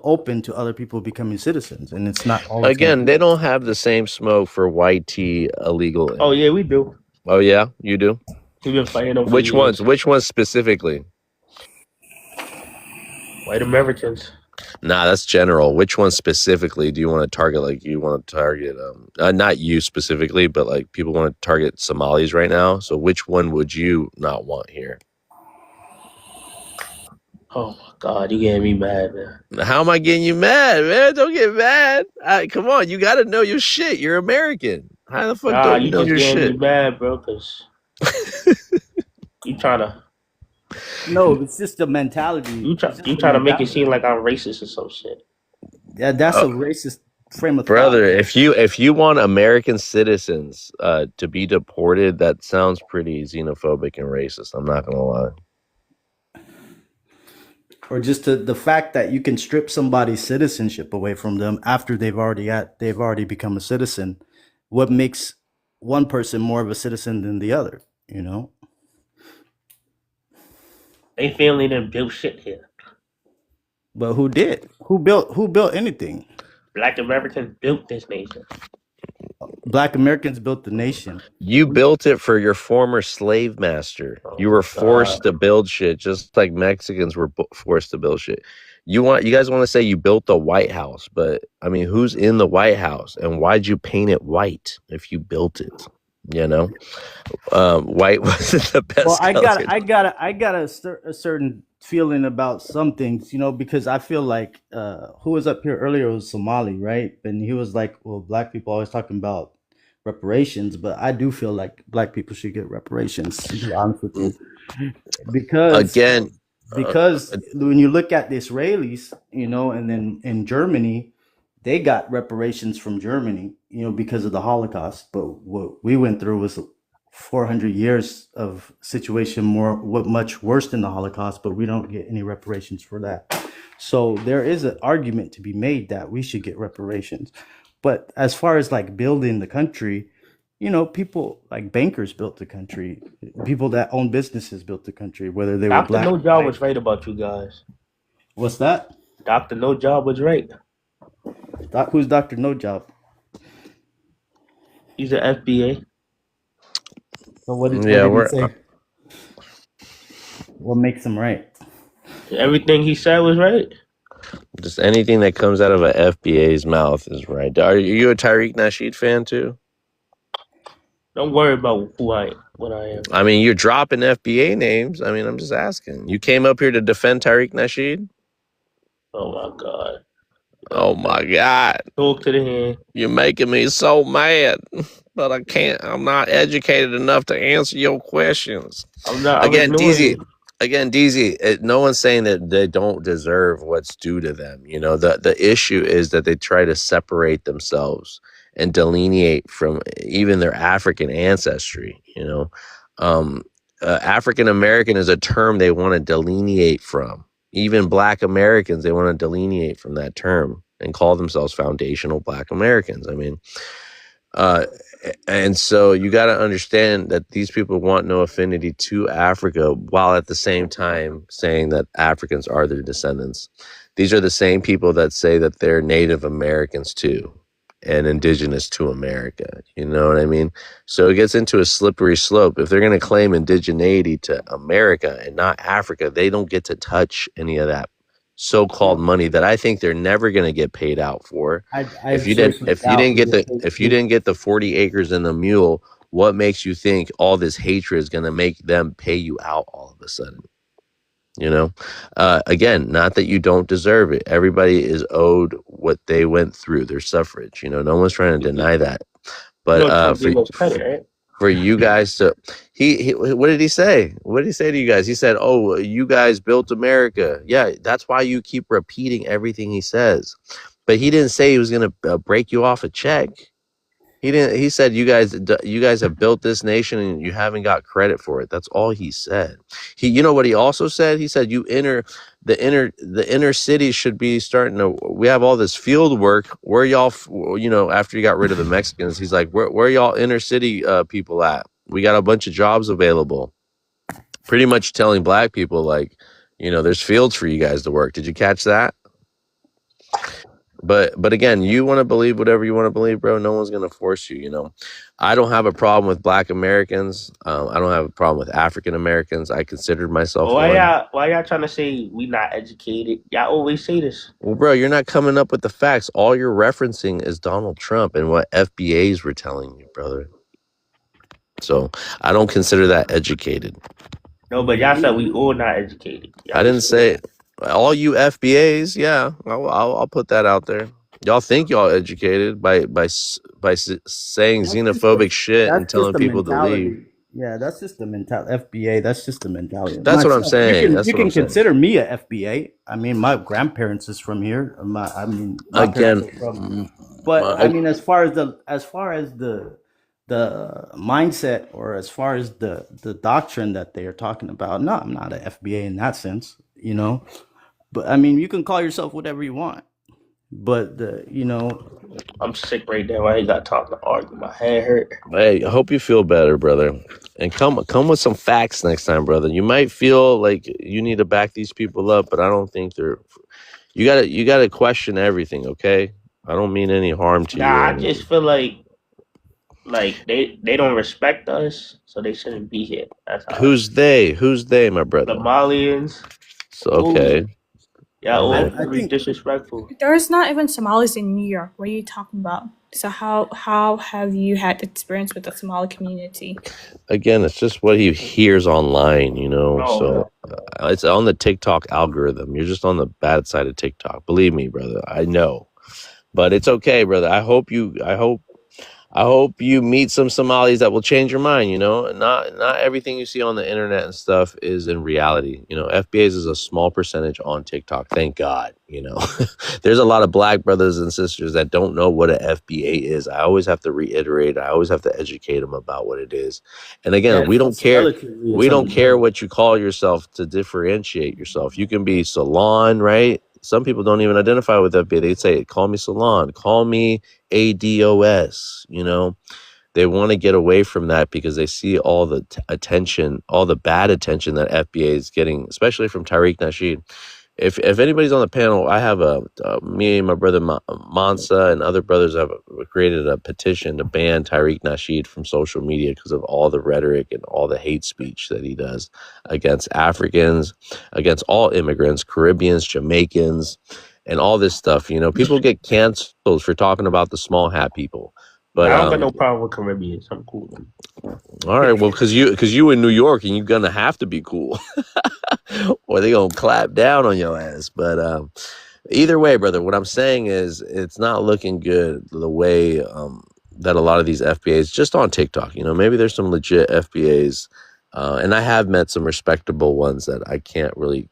open to other people becoming citizens, and it's not always Again, they don't have the same smoke for white tea illegal. Oh yeah, we do. Oh yeah, you do. We've been fighting over Which years. ones? Which ones specifically? White Americans. Nah, that's general. Which one specifically do you want to target? Like you want to target, not you specifically, but like people want to target Somalis right now. So which one would you not want here? Oh my God, you getting me mad, man. How am I getting you mad, man? Don't get mad. Come on, you got to know your shit. You're American. How the fuck don't you know your getting shit? me mad, bro, because you trying to. No, it's just the mentality. You trying to make it seem like I'm racist or some shit. Yeah, that's a racist frame of brother. thought. If you want American citizens to be deported, that sounds pretty xenophobic and racist. I'm not gonna lie. Or just the fact that you can strip somebody's citizenship away from them after they've already become a citizen. What makes one person more of a citizen than the other? They family didn't build shit here. But who did? Who built anything? Black Americans built this nation. Black Americans built the nation. You built it for your former slave master. You were forced to build shit, just like Mexicans were forced to build shit. You guys want to say you built the White House, but I mean, who's in the White House, and why'd you paint it white if you built it? White wasn't the best. Well, I color. got a certain feeling about some things, because I feel like who was up here earlier was Somali, right? And he was like, well, black people always talking about reparations, but I do feel like black people should get reparations, to be honest with you. Because when you look at the Israelis, and then in Germany, they got reparations from Germany, because of the Holocaust. But what we went through was 400 years of situation much worse than the Holocaust, but we don't get any reparations for that. So there is an argument to be made that we should get reparations. But as far as like building the country, people like bankers built the country. People that own businesses built the country, whether they were Dr. black No or Job white. was right about you guys. What's that? Dr. No Job was right. Who's Dr. No Job? He's an FBA. So what did Yeah, he say? What makes him right? Everything he said was right. just anything that comes out of a FBA's mouth is right. Are you a Tariq Nasheed fan too? Don't worry about what I am. I mean, you're dropping FBA names. I mean, I'm just asking. You came up here to defend Tariq Nasheed? Oh my God. Oh my God. Talk to the hand. You're making me so mad. But I can't. I'm not educated enough to answer your questions. I'm not. Again, DZ, no one's saying that they don't deserve what's due to them. The issue is that they try to separate themselves and delineate from even their African ancestry. African American is a term they want to delineate from. Even Black Americans, they want to delineate from that term and call themselves foundational Black Americans. I mean, and so you got to understand that these people want no affinity to Africa, while at the same time saying that Africans are their descendants. These are the same people that say that they're Native Americans too, and indigenous to America. You know what I mean? So it gets into a slippery slope. If they're going to claim indigeneity to America and not Africa, they don't get to touch any of that so-called money that I think they're never going to get paid out for. If you didn't get the 40 acres and the mule, what makes you think all this hatred is going to make them pay you out all of a sudden? Again, not that you don't deserve it. Everybody is owed what they went through, their suffrage. No one's trying to deny that. But for you guys to, he what did he say? What did he say to you guys? He said, "Oh, you guys built America." Yeah, that's why you keep repeating everything he says. But he didn't say he was going to break you off a check. He didn't. He said you guys have built this nation and you haven't got credit for it. That's all he said. You know what he also said? He said the inner cities should be starting to. We have all this field work. Where y'all? After you got rid of the Mexicans, he's like, where y'all inner city people at? We got a bunch of jobs available. Pretty much telling Black people like, there's fields for you guys to work. Did you catch that? But again, you want to believe whatever you want to believe, bro. No one's going to force you, I don't have a problem with Black Americans. I don't have a problem with African Americans. I considered myself one. Why y'all trying to say we not educated? Y'all always say this. Well, bro, you're not coming up with the facts. All you're referencing is Donald Trump and what FBAs were telling you, brother. So I don't consider that educated. No, but y'all said we all not educated. I didn't say all you FBAs. Yeah, I'll put that out there. Y'all think y'all educated by saying xenophobic shit and telling people to leave. Yeah, that's just the mentality. FBA, that's just the mentality. That's what I'm saying. You can consider me a FBA. I mean, my grandparents is from here. As far as the mindset, or as far as the doctrine that they are talking about, no, I'm not an FBA in that sense, But I mean, you can call yourself whatever you want. But I'm sick right now. I ain't got time to argue. My head hurt. Hey, I hope you feel better, brother. And come with some facts next time, brother. You might feel like you need to back these people up, but I don't think they're. You gotta question everything, okay? I don't mean any harm to you. I just feel like they don't respect us, so they shouldn't be here. That's how. Who's they, my brother? The Malians. So okay. Yeah, I think disrespectful. There's not even Somalis in New York. What are you talking about? So how have you had experience with the Somali community? Again, it's just what he hears online, So it's on the TikTok algorithm. You're just on the bad side of TikTok. Believe me, brother. I know, but it's okay, brother. I hope you meet some Somalis that will change your mind, Not everything you see on the internet and stuff is in reality. FBAs is a small percentage on TikTok. Thank God, There's a lot of Black brothers and sisters that don't know what an FBA is. I always have to reiterate. I always have to educate them about what it is. And again, we don't care. We don't care what you call yourself to differentiate yourself. You can be Salon, right? Some people don't even identify with FBA. They say, call me Salon, call me ADOS, they want to get away from that because they see all the attention, all the bad attention that FBA is getting, especially from Tariq Nasheed. If anybody's on the panel, I have me and my brother Mansa and other brothers have created a petition to ban Tariq Nasheed from social media because of all the rhetoric and all the hate speech that he does against Africans, against all immigrants, Caribbeans, Jamaicans, and all this stuff. You know, people get canceled for talking about the small hat people. But I don't got no problem with Caribbeans. I'm cool with them. All right, well, because you in New York and you're gonna have to be cool, or they gonna clap down on your ass. But either way, brother, what I'm saying is it's not looking good the way that a lot of these FBAs just on TikTok. You know, maybe there's some legit FBAs, and I have met some respectable ones that I can't really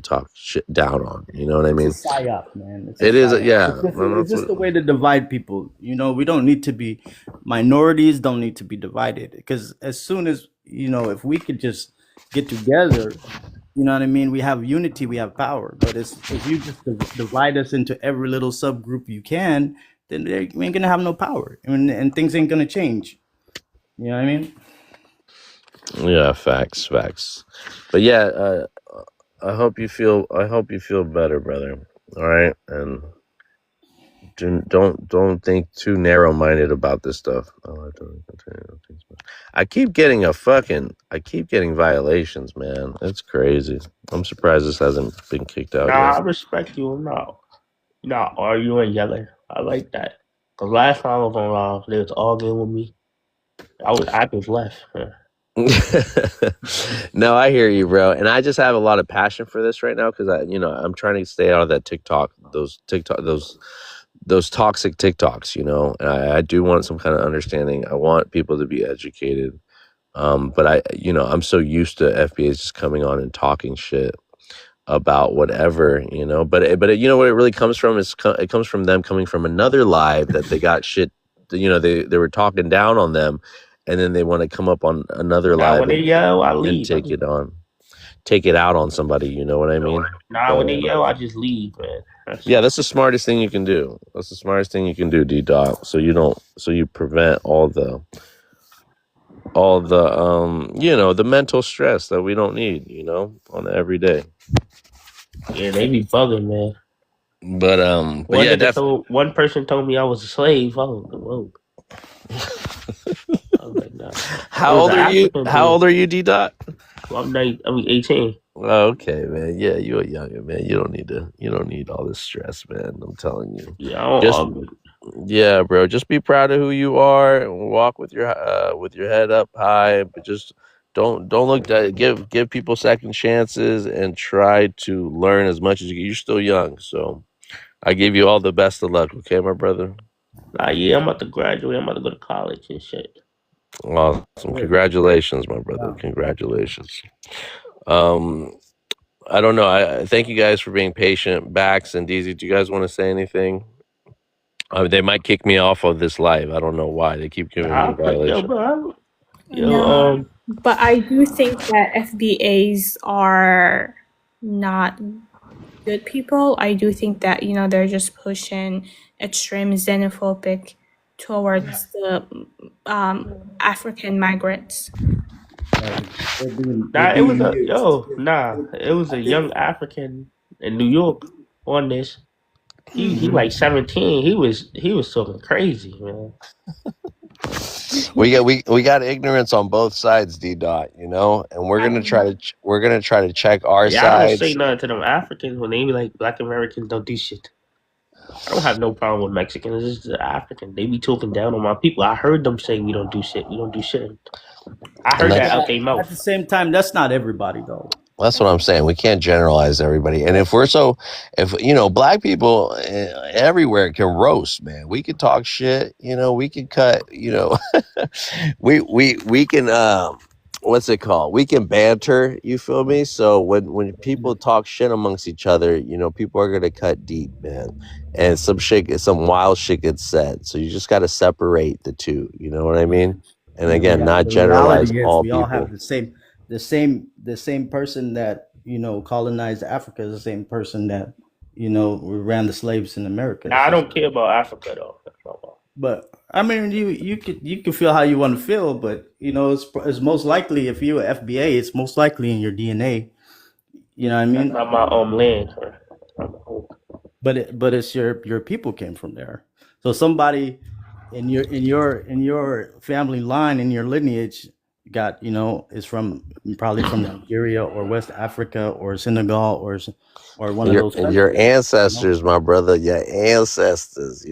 talk shit down on. You know what I mean? It's a psyop, man. It is, yeah. It's just a way to divide people. You know, we don't need to be minorities. Don't need to be divided, because as soon as if we could just get together, you know what I mean. We have unity. We have power. But if you just divide us into every little subgroup you can, then we ain't gonna have no power, and things ain't gonna change. You know what I mean? Yeah, facts. But yeah, I hope you feel better, brother. All right, and don't think too narrow-minded about this stuff. I keep getting violations, man. It's crazy. I'm surprised this hasn't been kicked out Nah, yet. I respect you. I'm not arguing, yelling. I like that. Cause last time I was on live, they was arguing with me. I just left. No, I hear you, bro, and I just have a lot of passion for this right now because I'm trying to stay out of that those toxic TikToks, and I do want some kind of understanding. I want people to be educated, but I'm so used to FBAs just coming on and talking shit about whatever, but you know what it really comes from is it comes from them coming from another live that they got shit, they were talking down on them. And then they want to come up on another live when they yell, I leave. And take it out on somebody. You know what I mean? When they yell, I just leave, man. That's the smartest thing you can do. That's the smartest thing you can do, D-Dot. So you prevent all the the mental stress that we don't need, on every day. Yeah, they be bugging, man. But one person told me I was a slave. I was like, whoa. I was like, nah. How old are you, D-Dot? Well, I'm 18. Oh, okay, man. Yeah, you're a youngin', man. You don't need all this stress, man. I'm telling you. Yeah, bro. Just be proud of who you are and walk with your head up high, but just don't look at give people second chances and try to learn as much as you can. You're still young, so I give you all the best of luck, okay, my brother? Yeah, I'm about to graduate. I'm about to go to college and shit. Awesome. Congratulations, my brother. Wow. Congratulations. I don't know. I thank you guys for being patient. Bax and DZ, do you guys want to say anything? They might kick me off of this live. I don't know why. They keep giving me a violation. But I do think that FBAs are not good people. I do think that, they're just pushing extreme xenophobic towards the African migrants. It was a young African in New York on this. He like 17. He was talking crazy, man. We got ignorance on both sides, D-Dot, and we're gonna try to check our sides. I don't say nothing to them Africans when they be like Black Americans don't do shit. I don't have no problem with Mexicans. It's just African. They be talking down on my people. I heard them say we don't do shit. We don't do shit. I heard that out their mouth. At the same time, that's not everybody though. That's what I'm saying. We can't generalize everybody. And if black people everywhere can roast, man. We can talk shit, we can cut, we can what's it called? We can banter, you feel me? So when people talk shit amongst each other, people are gonna cut deep, man. And some wild shit gets said. So you just gotta separate the two, you know what I mean? And again, not generalize all people. We all have the same person that colonized Africa is the same person that ran the slaves in America. I don't care about Africa though. But I mean, you can feel how you want to feel, but it's most likely if you're FBA, it's most likely in your DNA. You know what I That's mean? not my land, sir. But it's your people came from there. So somebody in your family line, in your lineage, got is from probably from Nigeria or West Africa or Senegal or one of Your those your countries. ancestors, my brother, your ancestors,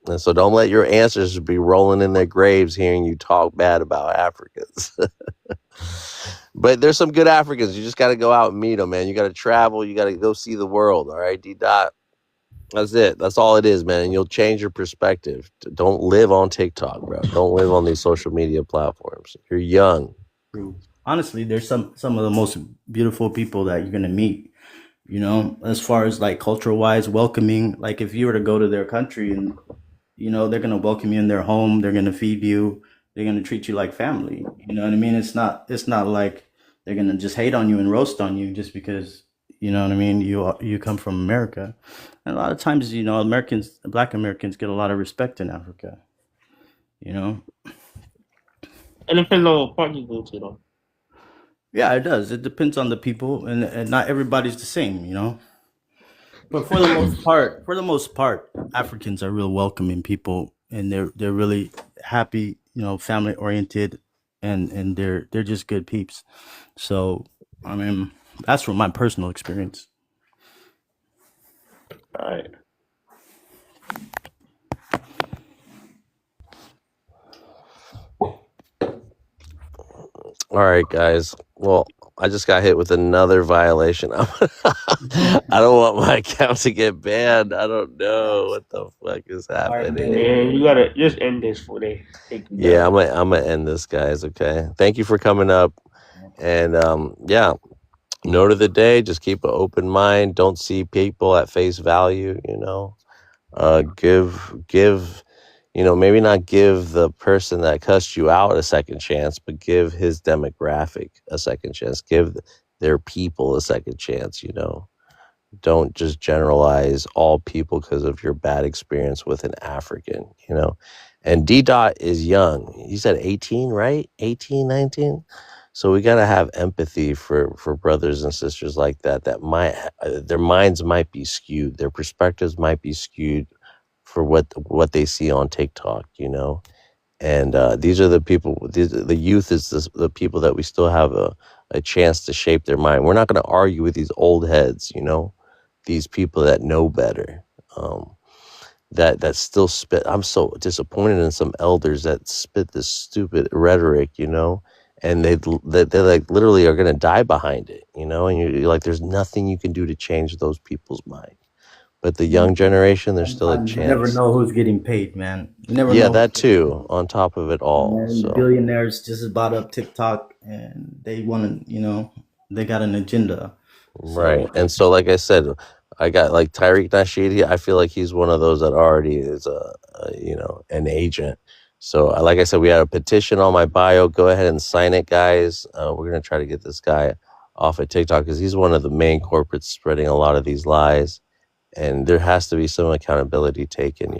And so don't let your ancestors be rolling in their graves hearing you talk bad about Africans. But there's some good Africans. You just got to go out and meet them, man. You got to travel. You got to go see the world. All right, D Dot. That's it. That's all it is, man. And you'll change your perspective. Don't live on TikTok, bro. Don't live on these social media platforms. You're young. True. Honestly, there's some of the most beautiful people that you're gonna meet. As far as like cultural wise, welcoming. Like if you were to go to their country and they're gonna welcome you in their home. They're gonna feed you. They're gonna treat you like family. You know what I mean? It's not like they're gonna just hate on you and roast on you just because what I mean. You come from America, and a lot of times Black Americans get a lot of respect in Africa. You know. And it depends on what part you go to, though. Yeah, it does. It depends on the people, and not everybody's the same. But for the most part, Africans are real welcoming people, and they're really happy, family oriented, and they're just good peeps. So, I mean, that's from my personal experience. All right. All right, guys. Well, I just got hit with another violation. I don't want my account to get banned. I don't know what the fuck is happening. Man, you gotta just end this before they take you Yeah, down. I'm gonna end this, guys. Okay. Thank you for coming up. And yeah, note of the day: just keep an open mind. Don't see people at face value. Give. Maybe not give the person that cussed you out a second chance, but give his demographic a second chance. Give their people a second chance. Don't just generalize all people because of your bad experience with an African. And D Dot is young. He said 18, right? 18, 19. So we got to have empathy for brothers and sisters like that might their minds might be skewed, their perspectives might be skewed for what they see on TikTok. And these are the people. The youth is the people that we still have a chance to shape their mind. We're not going to argue with these old heads. These people that know better. That still spit. I'm so disappointed in some elders that spit this stupid rhetoric, and they like literally are gonna die behind it, and you're like, there's nothing you can do to change those people's mind. But the young generation, there's still a Sometimes you never chance. know who's getting paid, man. You never Yeah, know. that too. On top of it all, And so billionaires just bought up TikTok, and they want to, they got an agenda. right. So And so, like I said, I got like Tariq Nasheed. I feel like he's one of those that already is an agent. So, like I said, we had a petition on my bio. Go ahead and sign it, guys. We're gonna try to get this guy off of TikTok because he's one of the main corporates spreading a lot of these lies, and there has to be some accountability taken.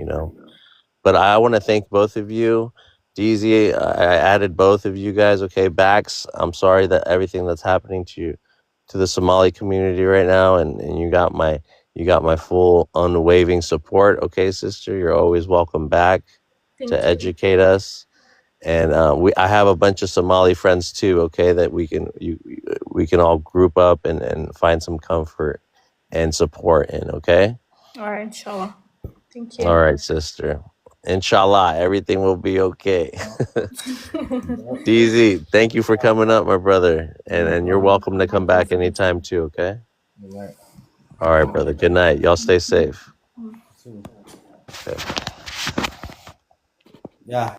But I want to thank both of you. DZ, I added both of you guys. Okay, Bax, I'm sorry that everything that's happening to the Somali community right now, and you got my full unwavering support. Okay, sister, you're always welcome back Thank to you. educate us. And I have a bunch of Somali friends too. Okay, that we can all group up and find some comfort and support in. Okay. All right, inshallah. Thank you. All right, sister. Inshallah, everything will be okay. DZ, thank you for coming up, my brother. And you're welcome to come back anytime too, okay? All right, brother. Good night. Y'all stay safe. Okay. yeah.